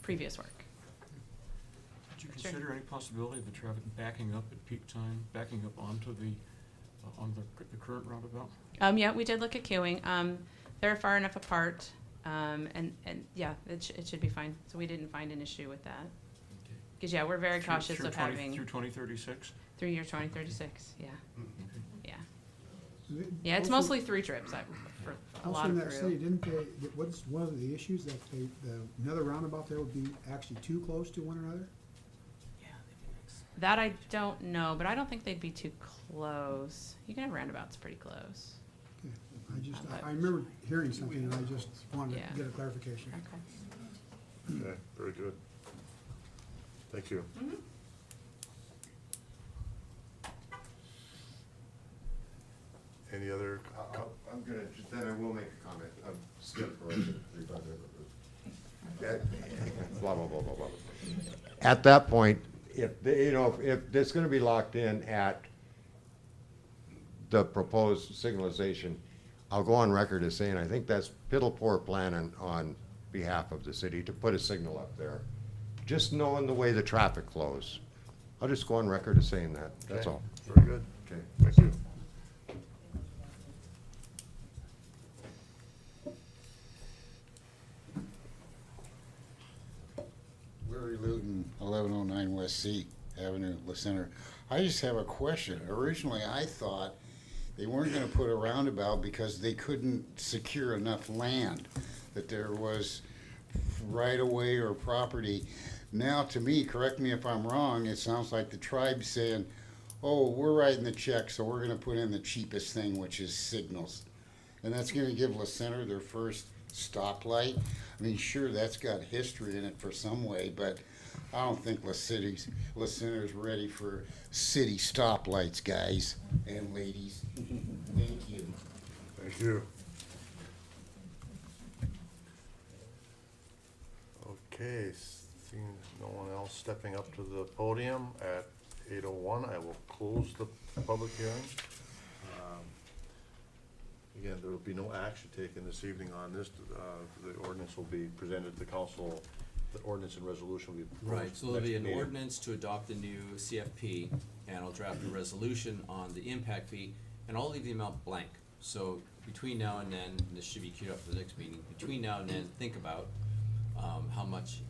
previous work. Did you Sure. consider any possibility of the traffic backing up at peak time, backing up onto the current roundabout? Yeah, we did look at queuing. They're far enough apart, and yeah, it should be fine. So we didn't find an issue with that. Because, yeah, we're very cautious of having. Through 2036? Through year 2036, yeah. Okay. Yeah. Yeah, it's mostly through trips, for a lot Also in of that city, through. didn't they, what's one of the issues that another roundabout there would be actually too close to one another? That I don't know, but I don't think they'd be too close. You can have roundabouts pretty close. Okay. But- I remember hearing something and I just wanted Yeah. to get a clarification. Okay. Okay, very good. Thank you. Any other? I'm gonna, then I will make a comment. Skip Carlson, 359. Blah, blah, blah, blah, blah. At that point, if it's gonna be locked in at the proposed signalization, I'll go on record as saying, I think that's piddle poor plan on behalf of the city to put a signal up there. Just knowing the way the traffic flows. I'll just go on record as saying that, that's Okay. all. Very good. Okay. Thank you. Larry Luton, 1109 West C Avenue, La Center. I just have a question. Originally, I thought they weren't going to put a roundabout because they couldn't secure enough land, that there was right-of-way or property. Now, to me, correct me if I'm wrong, it sounds like the tribe's saying, oh, we're writing the check, so we're going to put in the cheapest thing, which is signals. And that's going to give La Center their first stoplight. I mean, sure, that's got history in it for some way, but I don't think La Center's ready for city stoplights, guys and ladies. Thank you. Thank you. Okay, seeing no one else stepping up to the podium at 8:01, I will close the public hearing. Again, there will be no action taken this evening on this. The ordinance will be presented to the council. The ordinance and resolution will be proposed Right, so there'll be next an meeting. ordinance to adopt the new CFP, and I'll draft a resolution on the impact fee, and I'll leave the amount blank. So between now and then, and this should be queued up for the next meeting, between now and then, think about how much,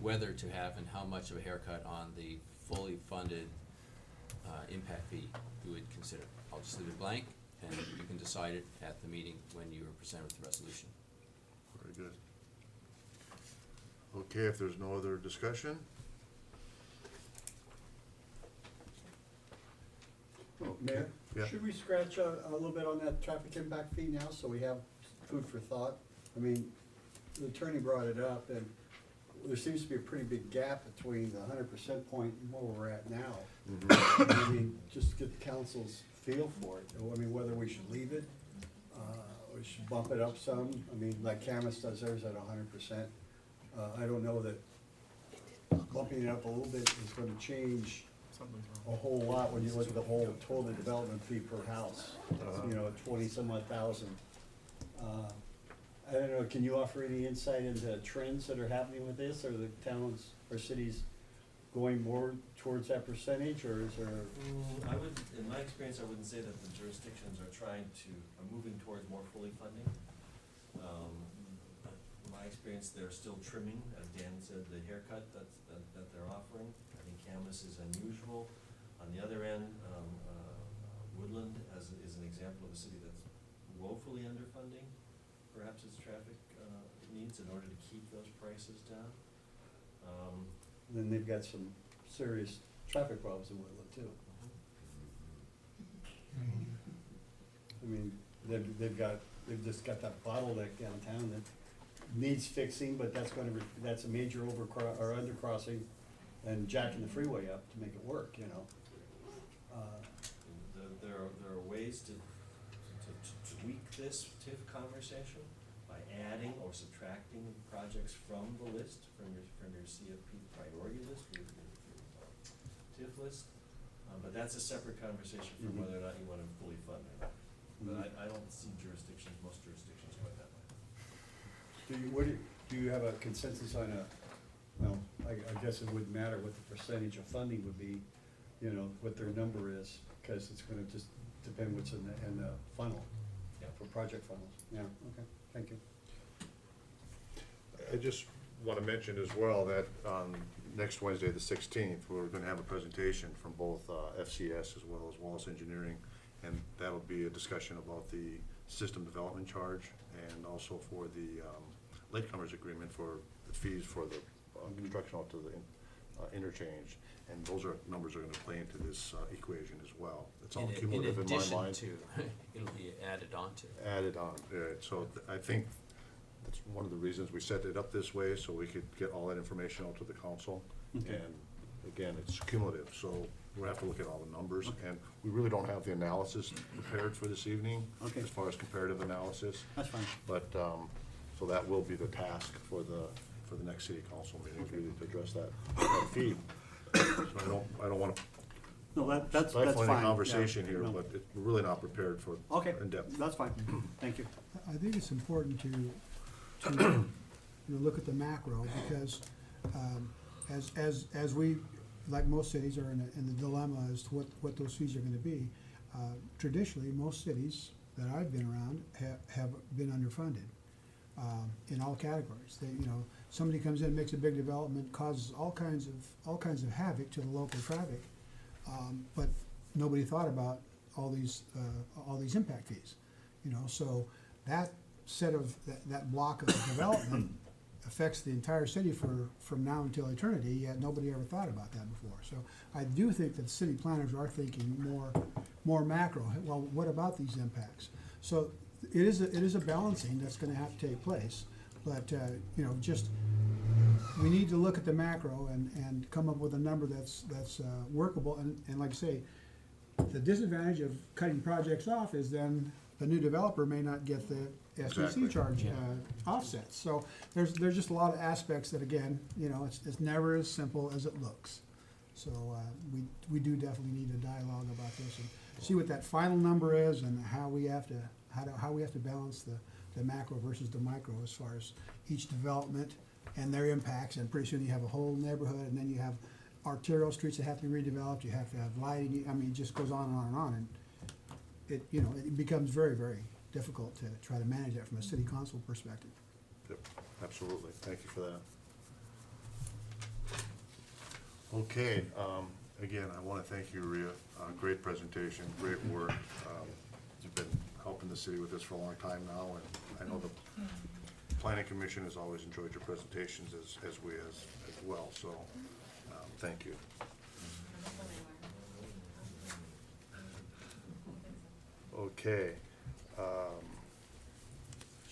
whether to have and how much of a haircut on the fully funded impact fee you would consider. I'll just leave it blank, and you can decide it at the meeting when you are presented with the resolution. Very good. Okay, if there's no other discussion? Mayor, Yeah. should we scratch a little bit on that traffic impact fee now, so we have food for thought? I mean, the attorney brought it up, and there seems to be a pretty big gap between the 100% point and where we're at now. I mean, just to get the council's feel for it, I mean, whether we should leave it, we should bump it up some, I mean, like Camas does theirs at 100%. I don't know that bumping it up a little bit is gonna change Something's a wrong. whole lot when you look at the whole total development fee per house, you know, 20-some-odd thousand. I don't know, can you offer any insight into trends that are happening with this, or the towns or cities going more towards that percentage, or is there? I would, in my experience, I wouldn't say that the jurisdictions are moving towards more fully funding. In my experience, they're still trimming, as Dan said, the haircut that they're offering. I think Camas is unusual. On the other end, Woodland is an example of a city that's woefully underfunding perhaps its traffic needs in order to keep those prices down. Then they've got some serious traffic problems in Woodland too. I mean, they've just got that bottleneck downtown that needs fixing, but that's a major undercrossing and jacking the freeway up to make it work, you know. There are ways to tweak this TIF conversation by adding or subtracting projects from the list, from your CFP priority list, your TIF list. But that's a separate conversation from Mhm. whether or not you want to fully fund it. But I don't see most jurisdictions going that way. Do you have a consensus on well, I guess it wouldn't matter what the percentage of funding would be, you know, what their number is, because it's gonna just depend what's in the funnel, for project funnels. Yeah, okay, thank you. I just want to mention as well that on next Wednesday, the 16th, we're going to have a presentation from both FCS as well as Wallace Engineering, and that'll be a discussion about the system development charge and also for the latecomers agreement for the fees for the construction out to the interchange. And those numbers are going to play into this equation as well. It's all cumulative in my mind. In addition to, it'll be added on to. Added on, so I think that's one of the reasons we set it up this way, so we could get all that information out to the council. Okay. And again, it's cumulative, so we'll have to look at all the numbers, and we really don't have the analysis prepared for this evening. Okay. As far as comparative analysis. That's fine. But, so that will be the task for the next city council meeting, really to address that fee. So I don't wanna No, that's stifling fine, a yeah, conversation here, no. but we're really not prepared for Okay, in-depth. that's fine, thank you. I think it's important to you know, look at the macro, because as we, like most cities, are in the dilemma as to what those fees are gonna be. Traditionally, most cities that I've been around have been underfunded in all categories. They, you know, somebody comes in, makes a big development, causes all kinds of havoc to the local traffic, but nobody thought about all these impact fees. You know, so that set of, that block of development affects the entire city from now until eternity, yet nobody ever thought about that before. So I do think that city planners are thinking more macro. Well, what about these impacts? So it is a balancing that's gonna have to take place, but, you know, just, we need to look at the macro and come up with a number that's workable, and like I say, the disadvantage of cutting projects off is then the new developer may not get the Exactly. SDC charge offsets. So there's just a lot of aspects that, again, you know, it's never as simple as it looks. So we do definitely need a dialogue about this and see what that final number is and how we have to balance the macro versus the micro as far as each development and their impacts. And pretty soon you have a whole neighborhood, and then you have arterial streets that have to be redeveloped. You have to have lighting. I mean, it just goes on and on and on. And it, you know, it becomes very, very difficult to try to manage that from a city council perspective. Yep, absolutely. Thank you for that. Okay, again, I want to thank you, Rhea. Great presentation, great work. You've been helping the city with this for a long time now, and I know the planning commission has always enjoyed your presentations as well, so, thank you. Okay,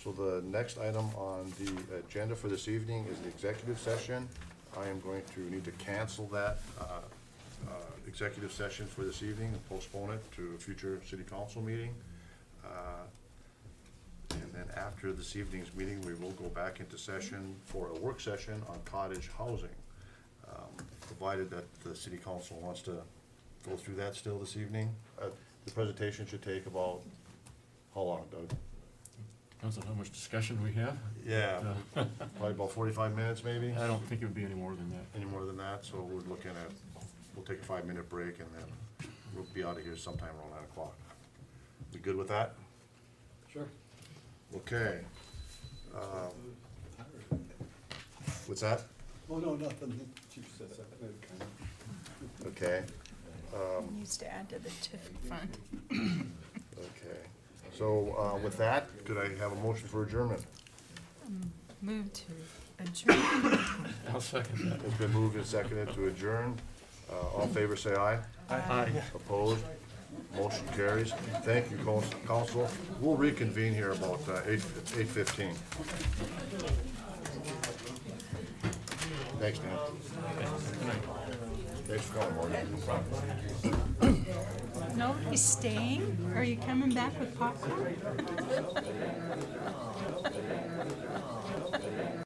so the next item on the agenda for this evening is the executive session. I am going to need to cancel that executive session for this evening and postpone it to a future city council meeting. And then after this evening's meeting, we will go back into session for a work session on cottage housing, provided that the city council wants to go through that still this evening. The presentation should take about, how long, Doug? Depends on how much discussion we have. Yeah, probably about 45 minutes, maybe? I don't think it would be any more than that. Any more than that, so we're looking at, we'll take a 5-minute break and then we'll be out of here sometime around 9 o'clock. You good with that? Sure. Okay. What's that? Oh, no, nothing. Chief said something. Okay. Needs to add to the TIF fund. Okay. So, with that, could I have a motion for adjournment? Move to adjourn. I'll second that. It's been moved and seconded to adjourn. All in favor, say aye. Aye. Opposed? Motion carries. Thank you, council. We'll reconvene here about 8:15. Thanks, Dan. Thanks for coming, Morgan. Nobody's staying? Are you coming back with popcorn?